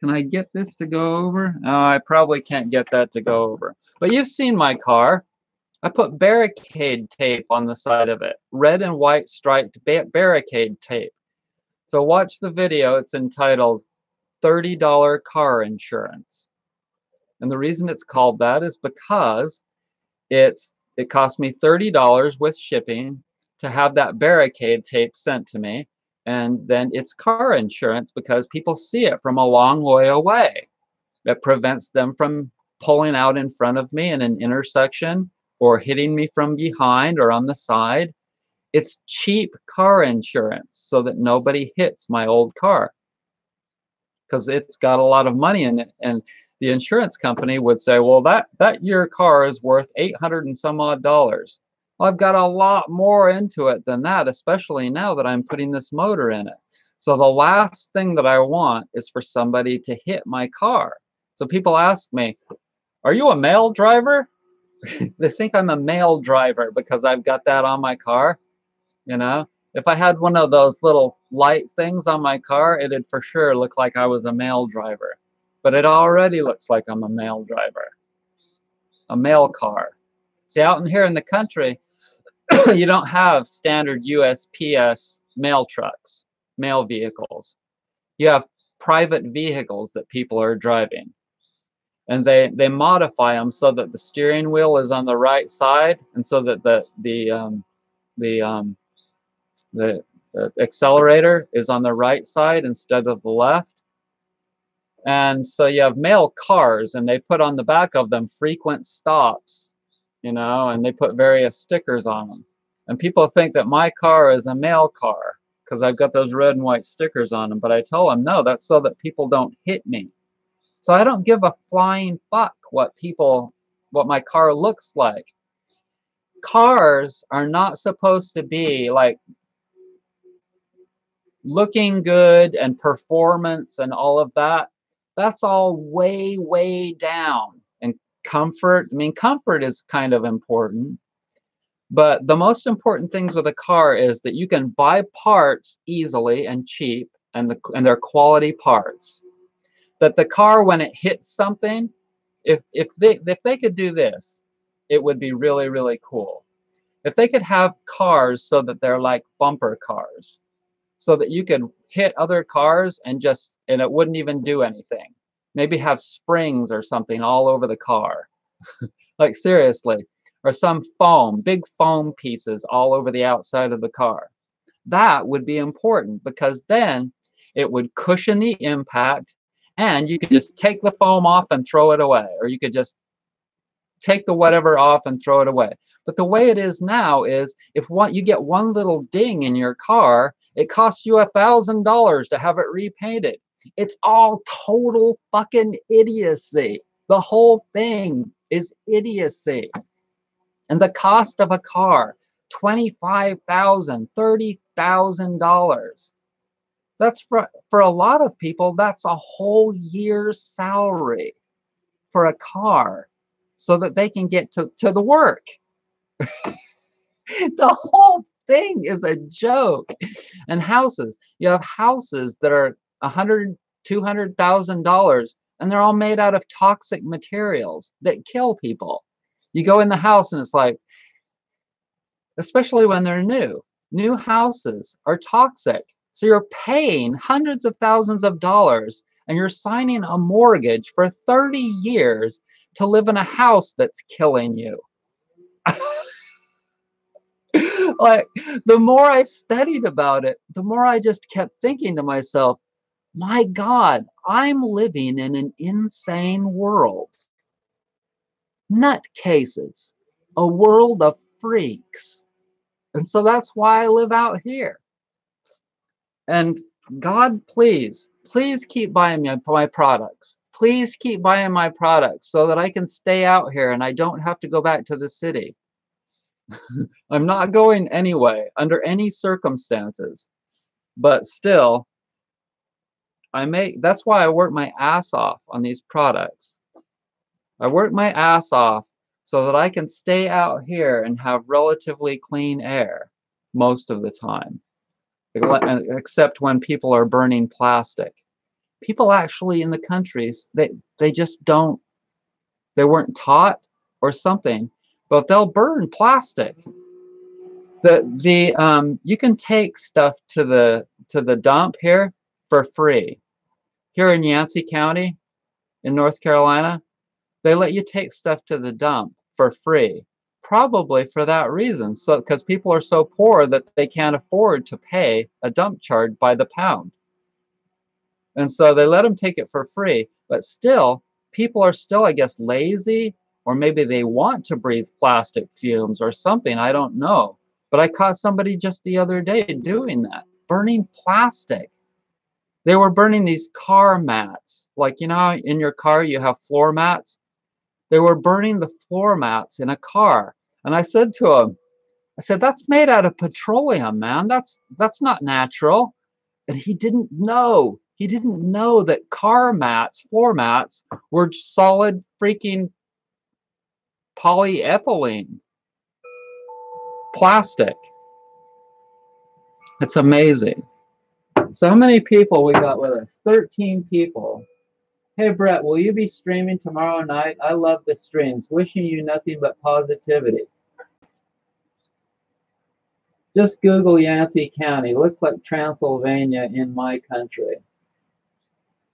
I get this to go over? Oh, I probably can't get that to go over. But you've seen my car. I put barricade tape on the side of it. Red and white striped barricade tape. So watch the video. It's entitled $30 car insurance. And the reason it's called that is because it cost me $30 with shipping to have that barricade tape sent to me. And then it's car insurance because people see it from a long way away. It prevents them from pulling out in front of me in an intersection or hitting me from behind or on the side. It's cheap car insurance so that nobody hits my old car, because it's got a lot of money in it. And the insurance company would say, well, that your car is worth $800 and some odd. Well, I've got a lot more into it than that, especially now that I'm putting this motor in it. So the last thing that I want is for somebody to hit my car. So people ask me, are you a male driver? They think I'm a male driver because I've got that on my car. You know, if I had one of those little light things on my car, it'd for sure look like I was a male driver. But it already looks like I'm a male driver. A male car. See, out in here in the country, you don't have standard USPS mail trucks, mail vehicles. You have private vehicles that people are driving. And they modify them so that the steering wheel is on the right side, and so that the accelerator is on the right side instead of the left. And so you have mail cars, and they put on the back of them frequent stops, you know, and they put various stickers on them. And people think that my car is a mail car because I've got those red and white stickers on them. But I tell them, no, that's so that people don't hit me. So I don't give a flying fuck what my car looks like. Cars are not supposed to be like looking good and performance and all of that, that's all way, way down. And comfort, I mean, comfort is kind of important. But the most important things with a car is that you can buy parts easily and cheap, and they're quality parts. That the car, when it hits something, if they could do this, it would be really, really cool. If they could have cars so that they're like bumper cars, so that you could hit other cars and it wouldn't even do anything. Maybe have springs or something all over the car. Like seriously. Or some foam, big foam pieces all over the outside of the car. That would be important because then it would cushion the impact, and you could just take the foam off and throw it away, or you could just take the whatever off and throw it away. But the way it is now is if you get one little ding in your car, it costs you $1,000 to have it repainted. It's all total fucking idiocy. The whole thing is idiocy. And the cost of a car, $25,000, $30,000. That's for a lot of people, that's a whole year's salary for a car so that they can get to the work. The whole thing is a joke. And houses, you have houses that are $100,000, $200,000, and they're all made out of toxic materials that kill people. You go in the house and it's like, especially when they're new houses are toxic. So you're paying hundreds of thousands of dollars and you're signing a mortgage for 30 years to live in a house that's killing you. Like, the more I studied about it, the more I just kept thinking to myself, my God, I'm living in an insane world. Nutcases, a world of freaks. And so that's why I live out here. And God, please keep buying me my products. Please keep buying my products so that I can stay out here and I don't have to go back to the city. I'm not going anyway, under any circumstances. But still, that's why I work my ass off on these products. I work my ass off so that I can stay out here and have relatively clean air most of the time. Except when people are burning plastic. People actually in the countries, they just don't, they weren't taught or something, but they'll burn plastic. You can take stuff to the dump here for free. Here in Yancey County, in North Carolina, they let you take stuff to the dump for free. Probably for that reason, because people are so poor that they can't afford to pay a dump charge by the pound. And so they let them take it for free. But still, people are still, I guess, lazy, or maybe they want to breathe plastic fumes or something. I don't know. But I caught somebody just the other day doing that, burning plastic. They were burning these car mats. Like, you know how in your car you have floor mats? They were burning the floor mats in a car. And I said to him, that's made out of petroleum, man. That's not natural. And he didn't know. He didn't know that car mats, floor mats, were solid freaking polyethylene plastic. It's amazing. So how many people we got with us? 13 people. Hey, Brett, will you be streaming tomorrow night? I love the streams. Wishing you nothing but positivity. Just Google Yancey County. Looks like Transylvania in my country.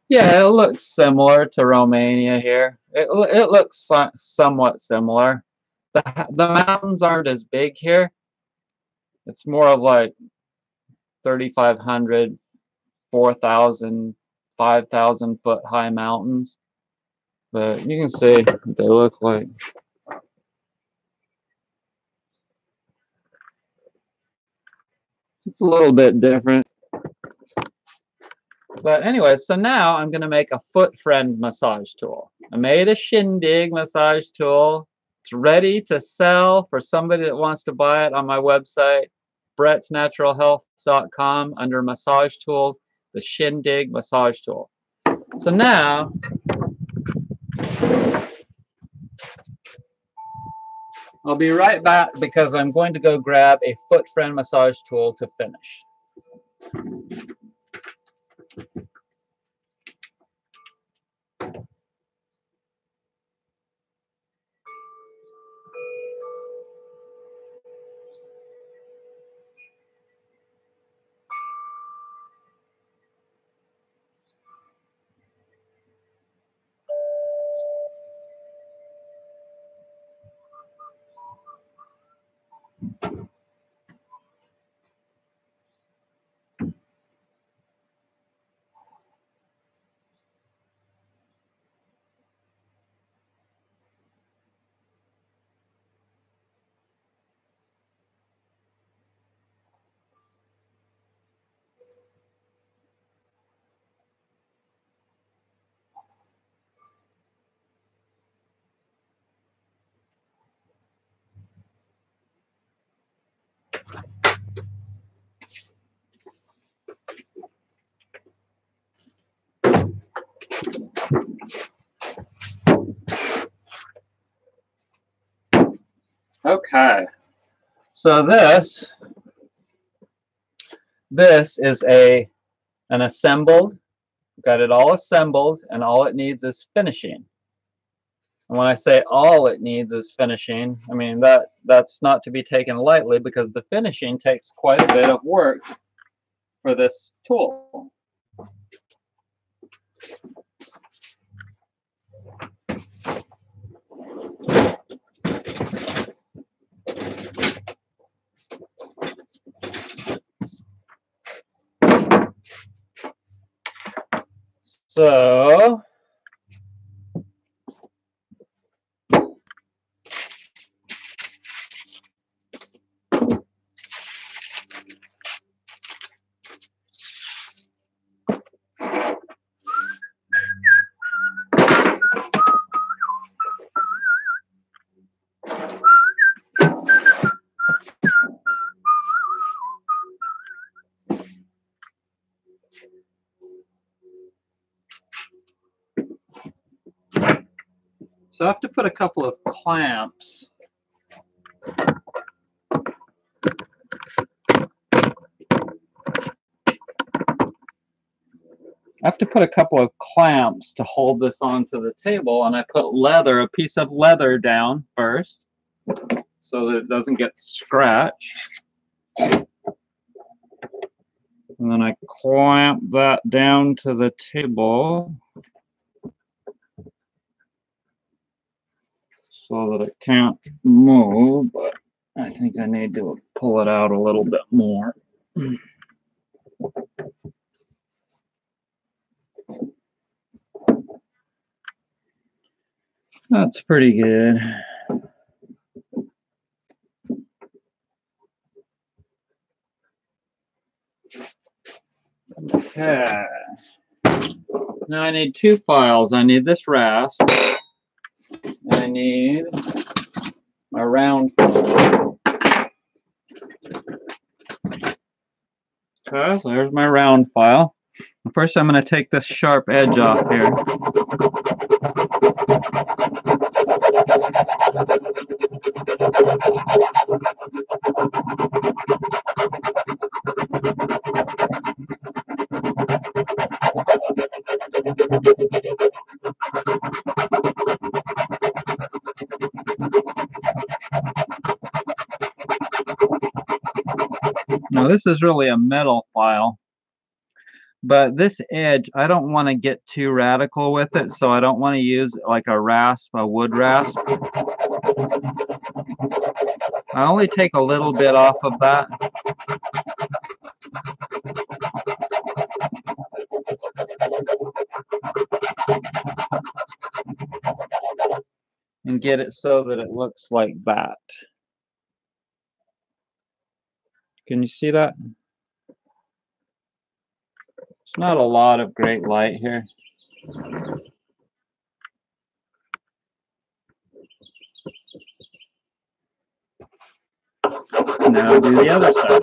Yeah, it looks similar to Romania here. It looks somewhat similar. The mountains aren't as big here. It's more of like 3,500, 4,000, 5,000 foot high mountains. But you can see what they look like. It's a little bit different. But anyway, so now I'm going to make a foot friend massage tool. I made a shindig massage tool. It's ready to sell for somebody that wants to buy it on my website. brettsnaturalhealth.com under massage tools, the Shindig massage tool. So now I'll be right back because I'm going to go grab a foot friend massage tool to finish. Okay, so this is an assembled, got it all assembled, and all it needs is finishing. And when I say all it needs is finishing, I mean that's not to be taken lightly, because the finishing takes quite a bit of work for this tool. So I have to put a couple of clamps . I have to put a couple of clamps to hold this onto the table, and I put a piece of leather down first so that it doesn't get scratched. And then I clamp that down to the table so that it can't move, but I think I need to pull it out a little bit more. That's pretty good. Okay. Now I need two files. I need this rasp. I need my round file. Okay, so there's my round file. First, I'm going to take this sharp edge off here. Now this is really a metal file, but this edge, I don't want to get too radical with it, so I don't want to use like a wood rasp. I only take a little bit off of that. And get it so that it looks like that. Can you see that? It's not a lot of great light here. Now do the other side.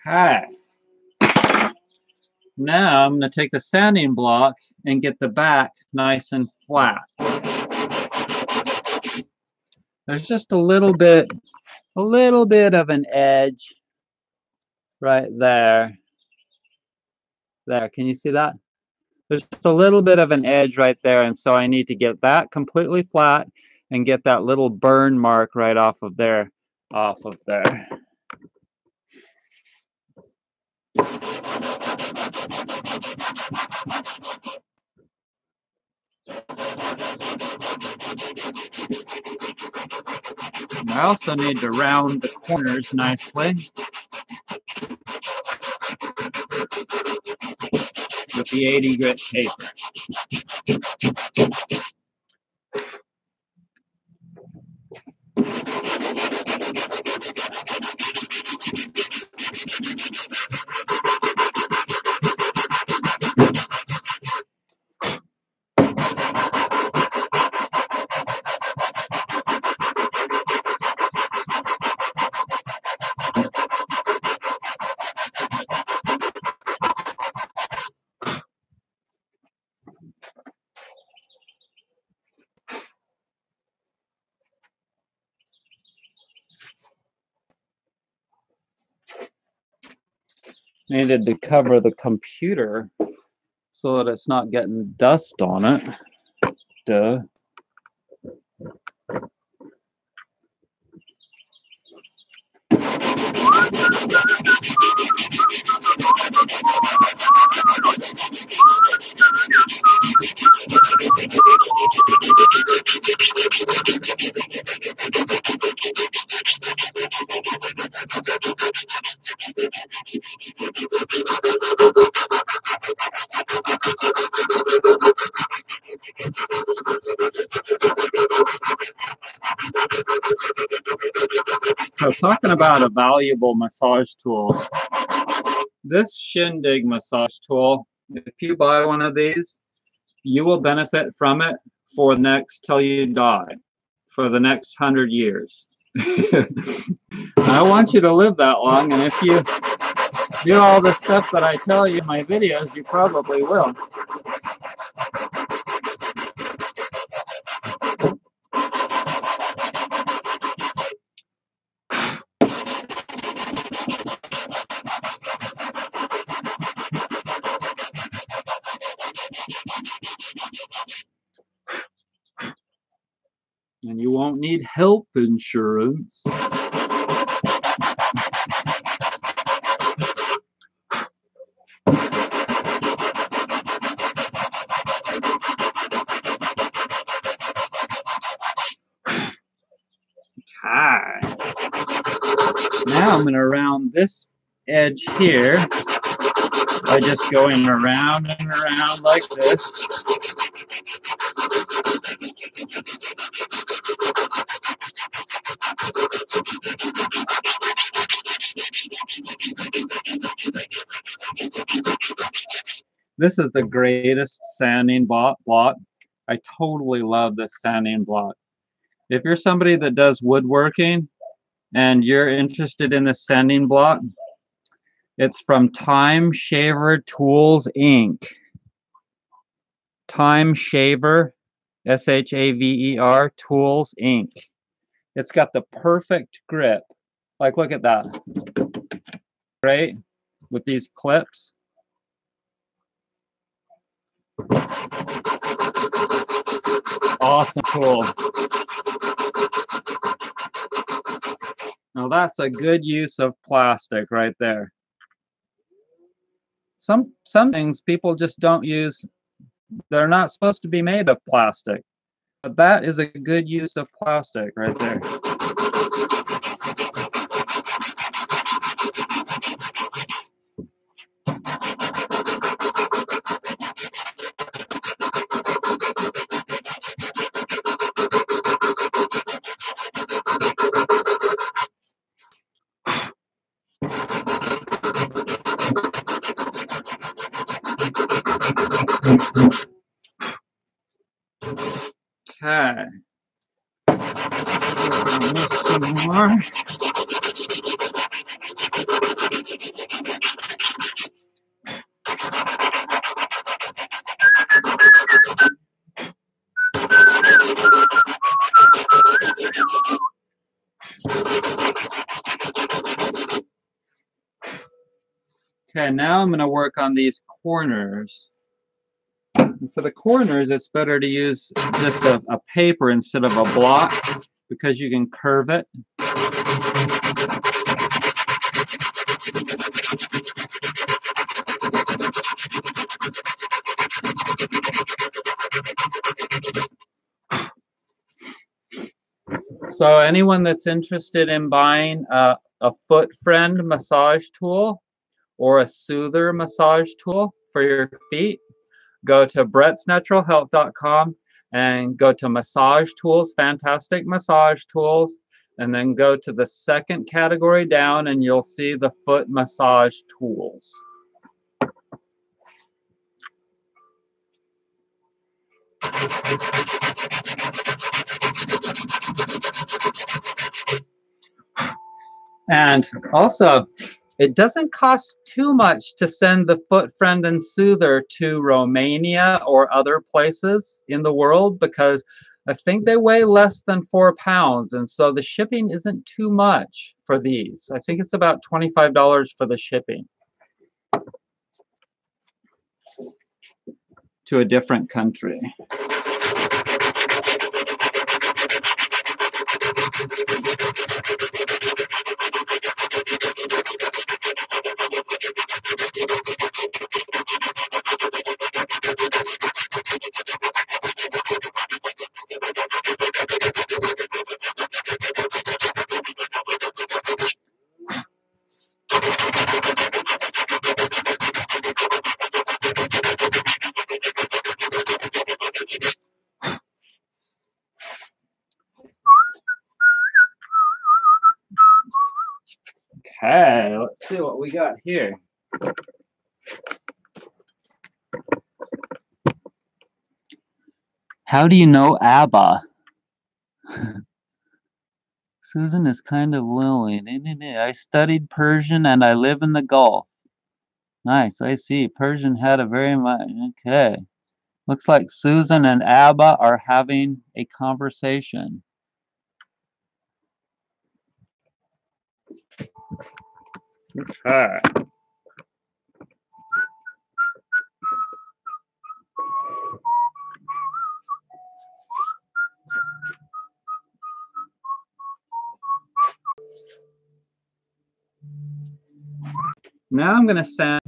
Okay. Now I'm going to take the sanding block and get the back nice and flat. There's just a little bit of an edge right there. There, can you see that? There's just a little bit of an edge right there, and so I need to get that completely flat and get that little burn mark right off of there. I also need to round the corners nicely with the 80 grit paper. Needed to cover the computer so that it's not getting dust on it. Duh. So talking about a valuable massage tool, this Shindig massage tool, if you buy one of these, you will benefit from it for the next till you die, for the next 100 years. I want you to live that long, and if you do all the stuff that I tell you in my videos, you probably will. And you won't need health insurance. Okay. Now I'm going to round this edge here by just going around and around like this. This is the greatest sanding block. I totally love this sanding block. If you're somebody that does woodworking and you're interested in the sanding block, it's from Time Shaver Tools, Inc. Time Shaver, S-H-A-V-E-R, Tools, Inc. It's got the perfect grip. Like, look at that. Right? with these clips. Awesome tool. Now that's a good use of plastic right there. Some things people just don't use. They're not supposed to be made of plastic. But that is a good use of plastic right there. Okay. Mix some more. Okay, now I'm going to work on these corners. And for the corners, it's better to use just a paper instead of a block because you can curve it. So anyone that's interested in buying a foot friend massage tool or a soother massage tool for your feet, go to brettsnaturalhealth.com and go to massage tools, fantastic massage tools, and then go to the second category down and you'll see the foot massage tools. And also, it doesn't cost too much to send the Foot Friend and Soother to Romania or other places in the world because I think they weigh less than 4 pounds, and so the shipping isn't too much for these. I think it's about $25 for the shipping to a different country. Okay, let's see what we got here. How do you know ABBA? Susan is kind of Lily. I studied Persian and I live in the Gulf. Nice, I see. Persian had a very much. Okay. Looks like Susan and ABBA are having a conversation. Okay. Now I'm going to sand.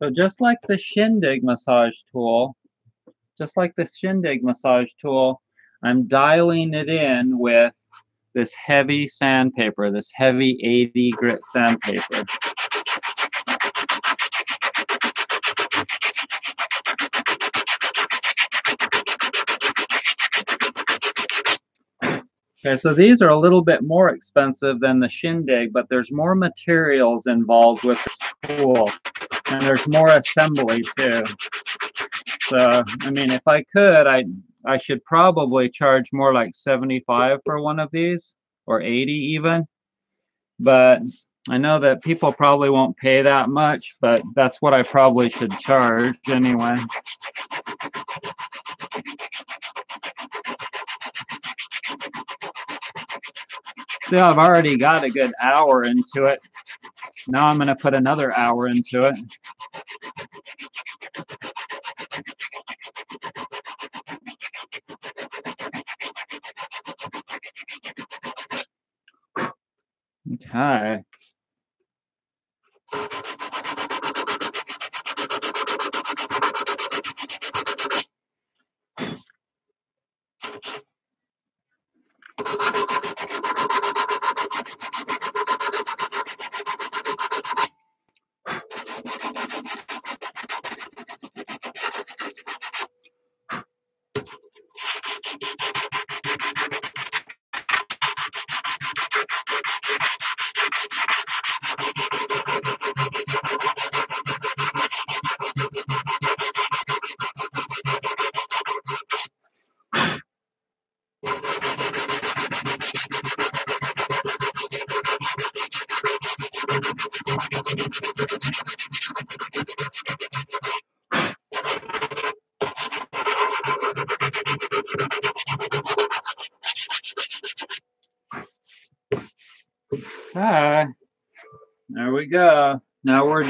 So just like the Shindig massage tool, I'm dialing it in with this heavy sandpaper, this heavy 80 grit sandpaper. Okay, so these are a little bit more expensive than the Shindig, but there's more materials involved with this tool, and there's more assembly too. So, I mean, if I could, I should probably charge more like 75 for one of these, or 80 even. But I know that people probably won't pay that much, but that's what I probably should charge anyway. See, I've already got a good hour into it. Now I'm going to put another hour into it. Okay. Okay. There we go. Now we're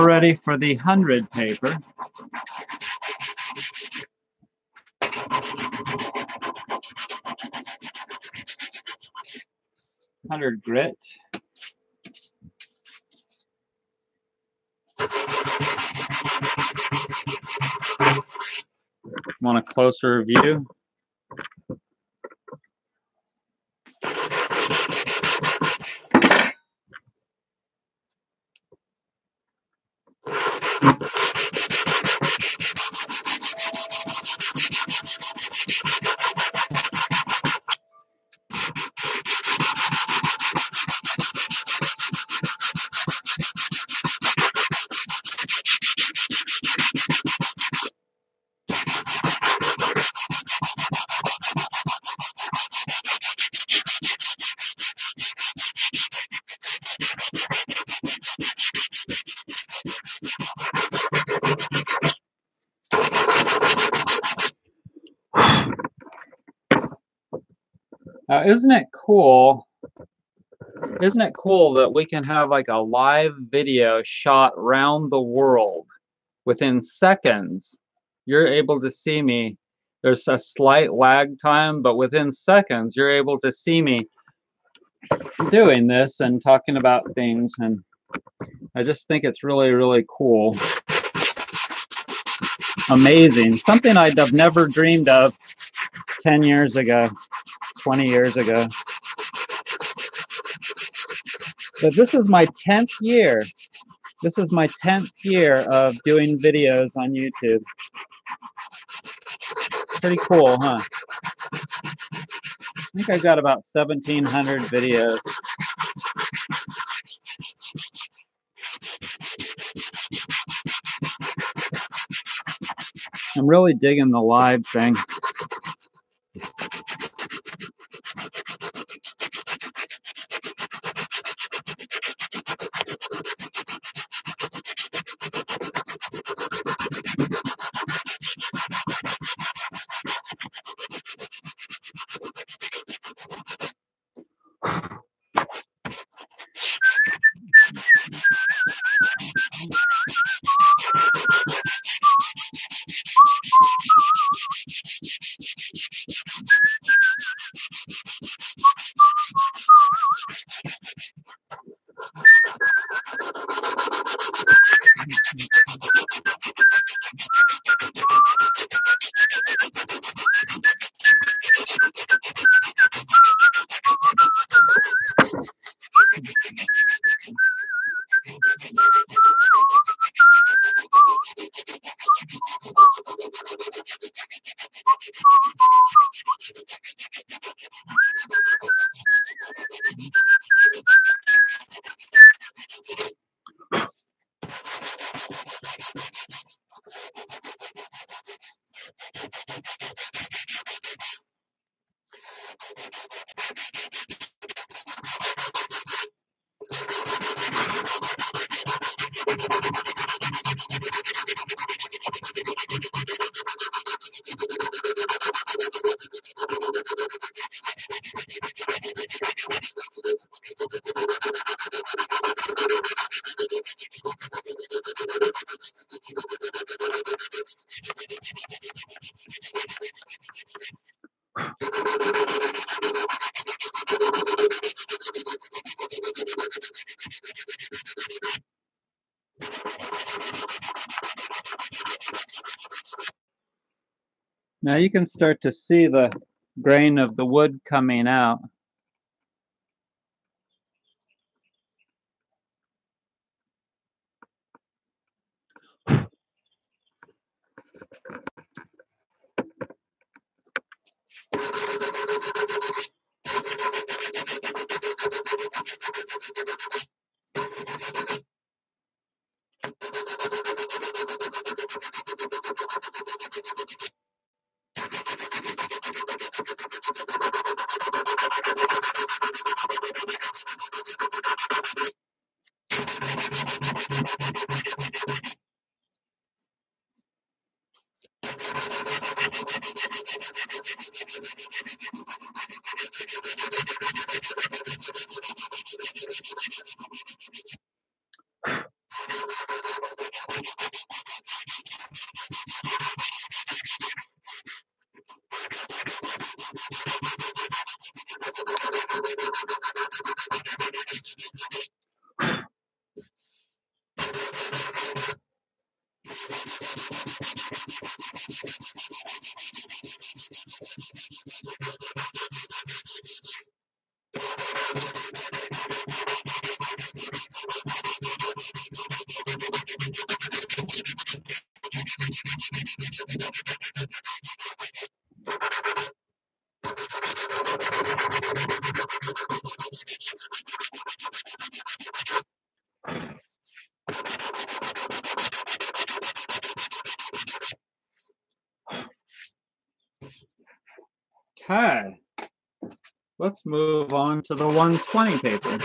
ready for the 100 paper. Hundred grit. Want a closer view? Now, isn't it cool? Isn't it cool that we can have like a live video shot around the world within seconds? You're able to see me. There's a slight lag time, but within seconds, you're able to see me doing this and talking about things. And I just think it's really, really cool. Amazing. Something I'd have never dreamed of 10 years ago, 20 years ago. But this is my 10th year. This is my 10th year of doing videos on YouTube. Pretty cool, huh? I think I've got about 1,700 videos. I'm really digging the live thing. Now you can start to see the grain of the wood coming out. Okay, let's move on to the 120 paper.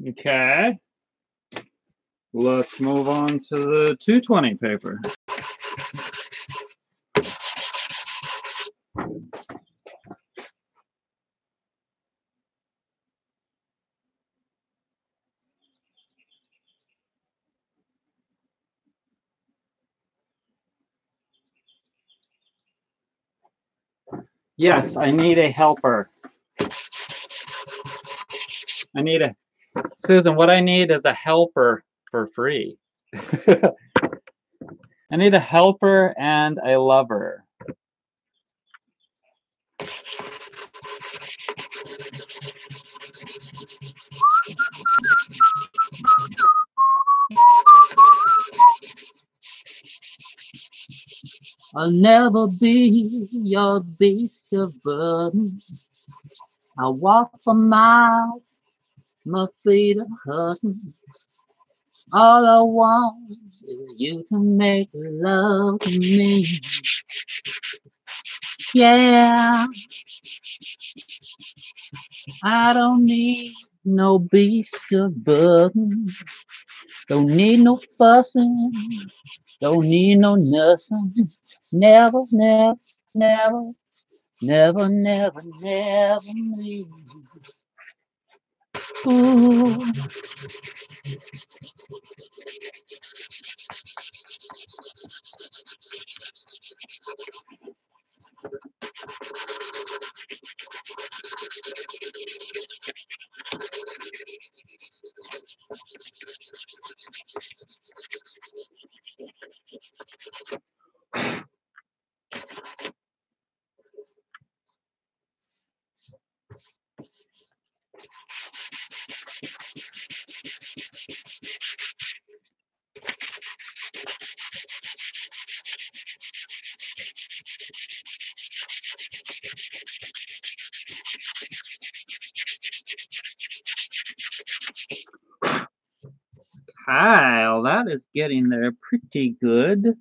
Okay, let's move on to the 220 paper. Yes, I need a helper. Susan, what I need is a helper for free. I need a helper and a lover. I'll never be your beast of burden. I'll walk for miles, my feet are hurting. All I want is you to make love to me. Yeah, I don't need no beast of burden. Don't need no fussing. Don't need no nothing. Never, never, never, never, never, never me. Ooh. Kyle, that is getting there pretty good.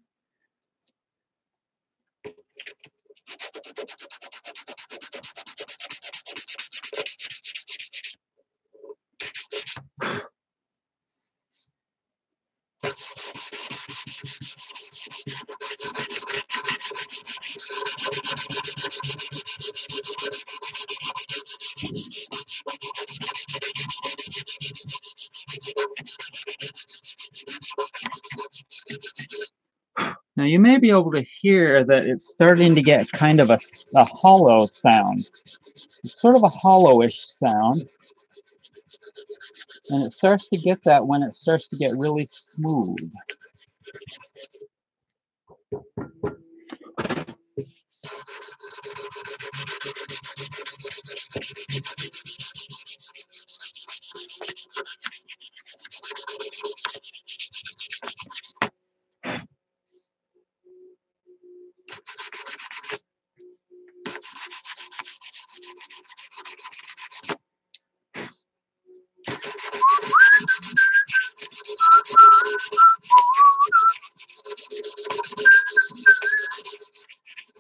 Now you may be able to hear that it's starting to get kind of a hollow sound. It's sort of a hollowish sound. And it starts to get that when it starts to get really smooth.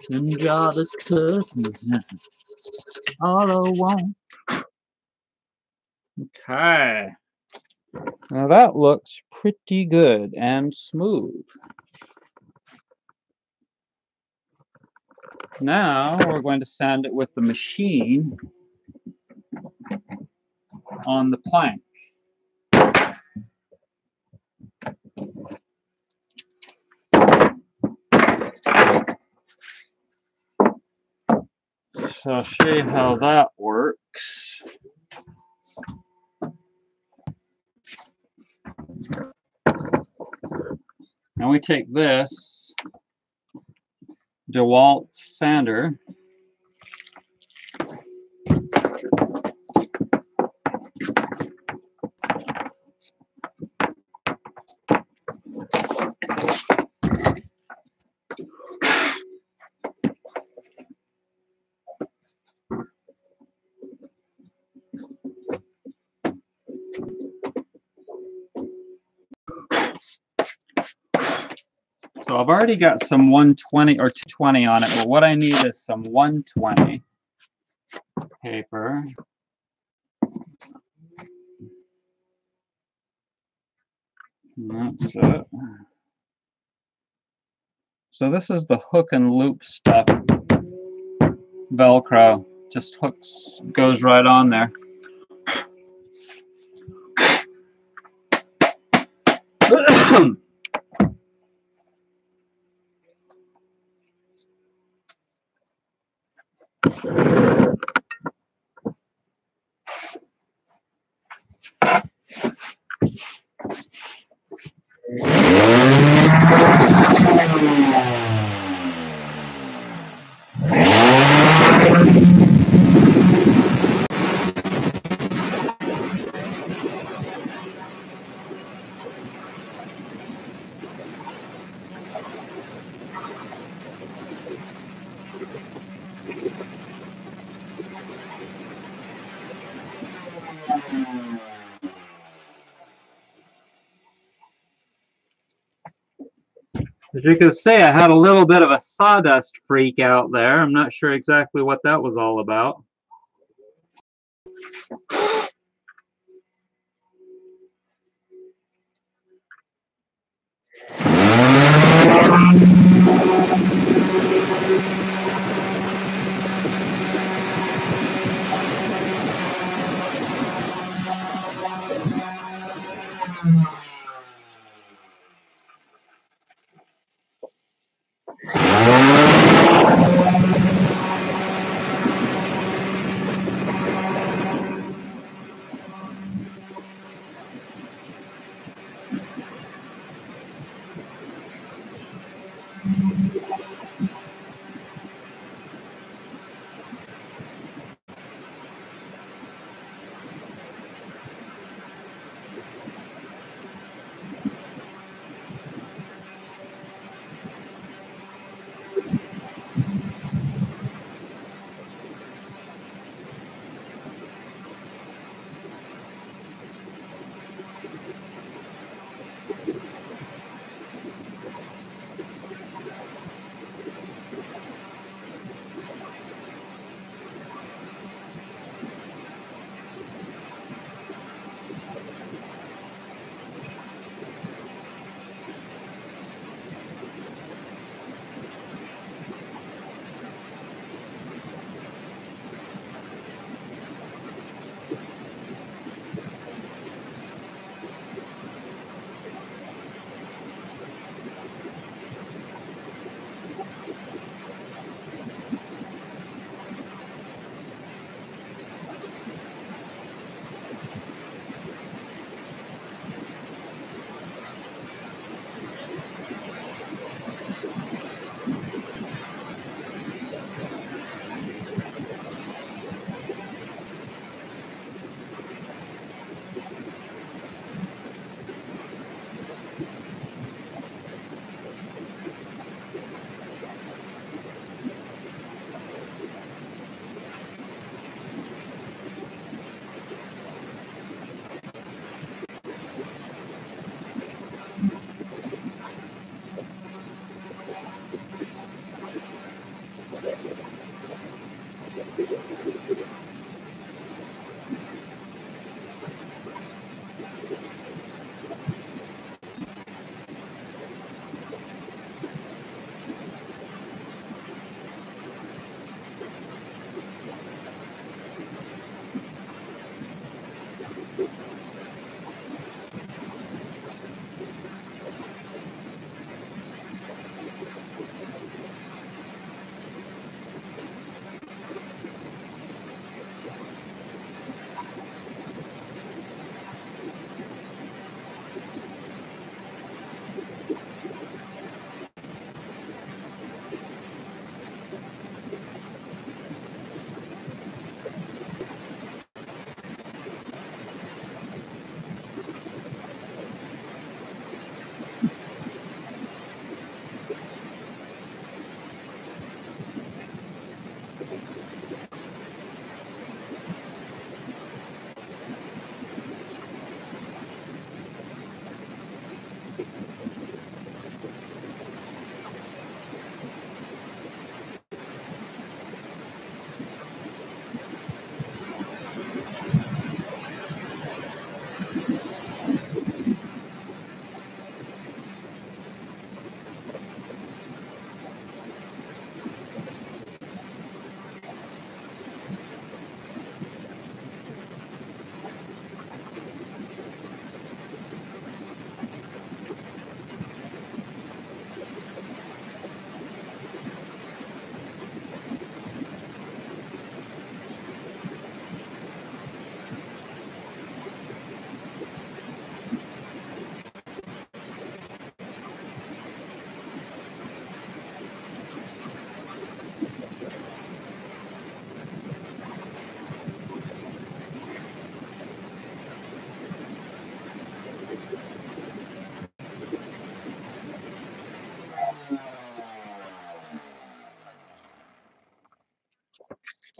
And draw the curtains all I want. Okay. Now that looks pretty good and smooth. Now we're going to sand it with the machine on the plank. So I'll show you how that works. Now we take this DeWalt sander . So I've already got some 120 or 220 on it, but what I need is some 120 paper. And that's it. So this is the hook and loop stuff. Velcro just hooks, goes right on there. As you can see, I had a little bit of a sawdust freak out there. I'm not sure exactly what that was all about.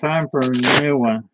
Time for a new one.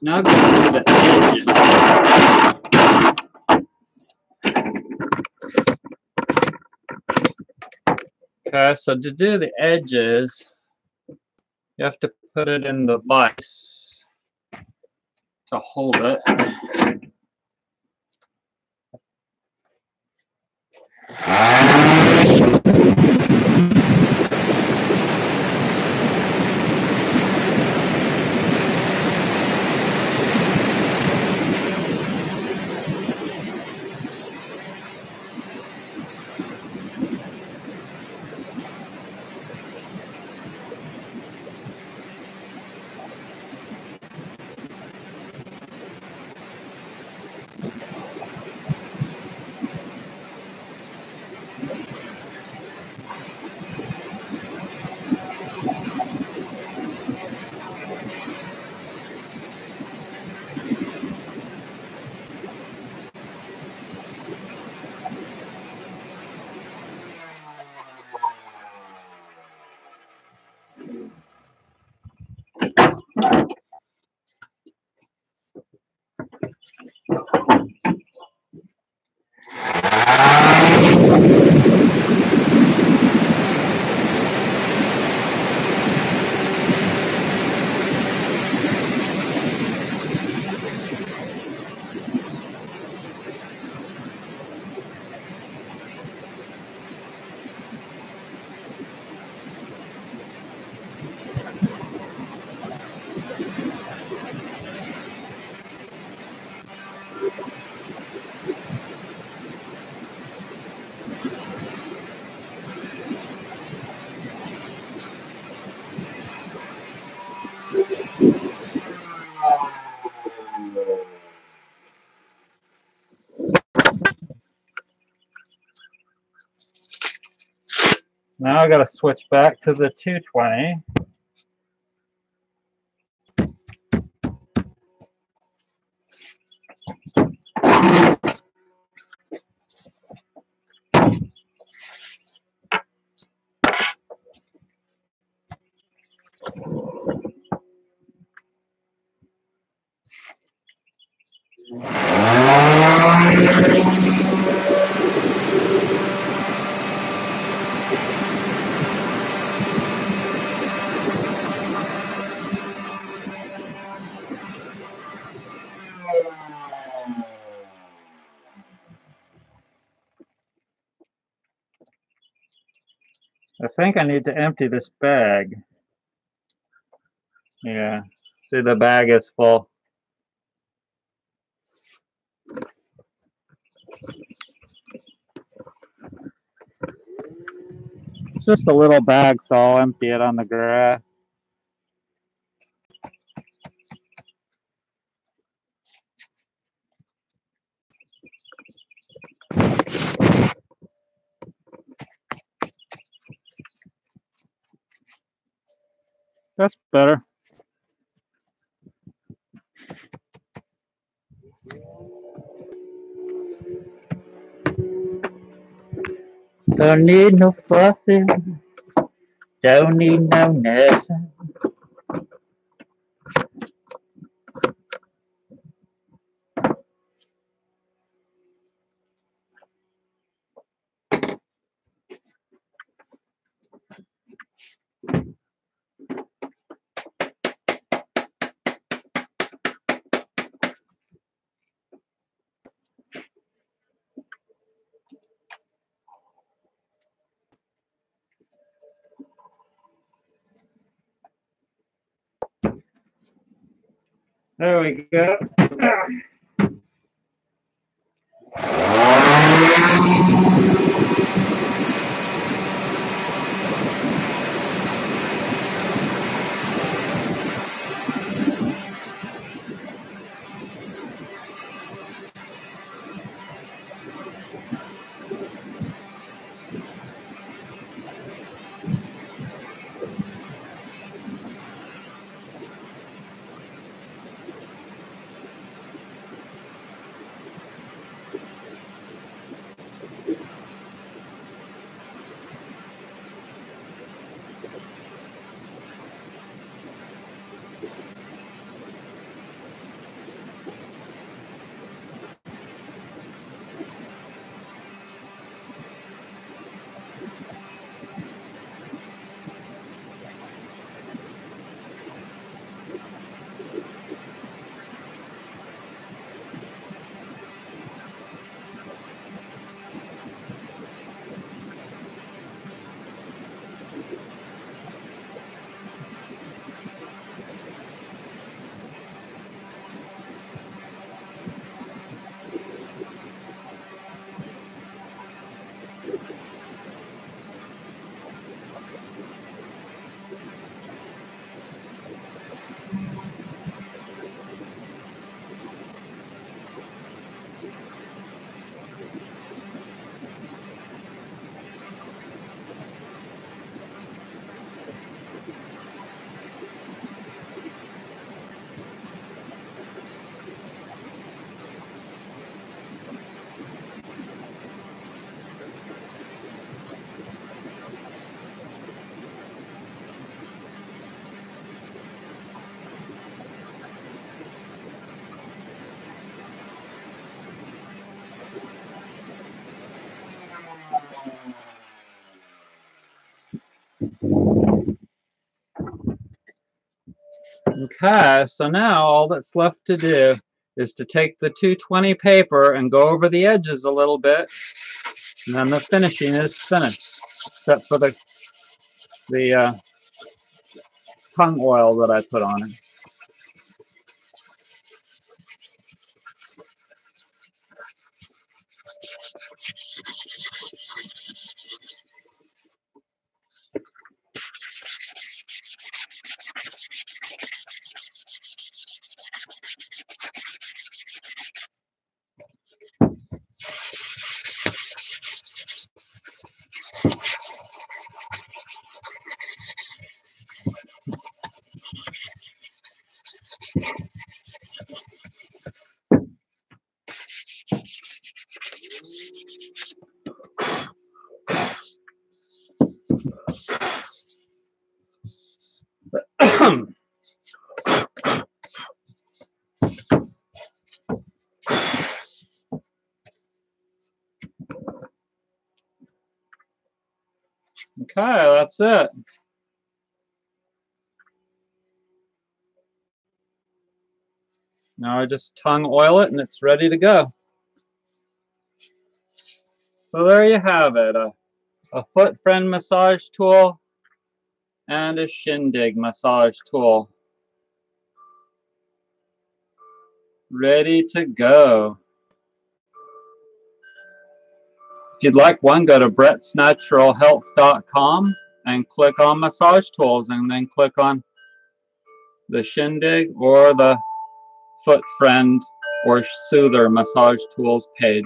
Now I'm going to do the edges. Okay, so to do the edges, you have to put it in the vise to hold it. Now I got to switch back to the 220. I think I need to empty this bag. Yeah, see, the bag is full. It's just a little bag, so I'll empty it on the grass. That's better. Don't need no fussing, don't need no nothing. There we go. Okay, so now all that's left to do is to take the 220 paper and go over the edges a little bit, and then the finishing is finished, except for the tongue oil that I put on it. Okay, that's it. Now I just tongue oil it and it's ready to go. So there you have it, a foot friend massage tool and a shindig massage tool. Ready to go. If you'd like one, go to brettsnaturalhealth.com and click on massage tools, and then click on the shindig or the foot friend or soother massage tools page.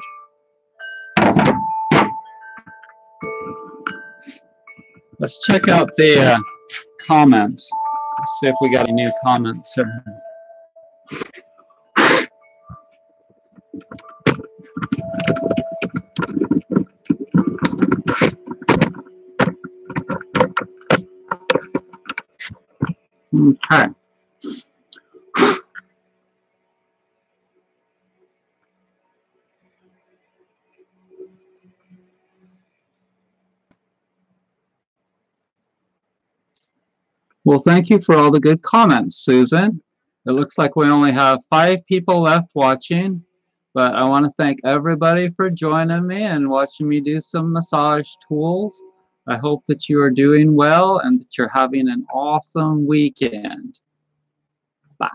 Let's check out the comments. See if we got any new comments here. Okay. Well, thank you for all the good comments, Susan. It looks like we only have 5 people left watching, but I want to thank everybody for joining me and watching me do some massage tools. I hope that you are doing well and that you're having an awesome weekend. Bye.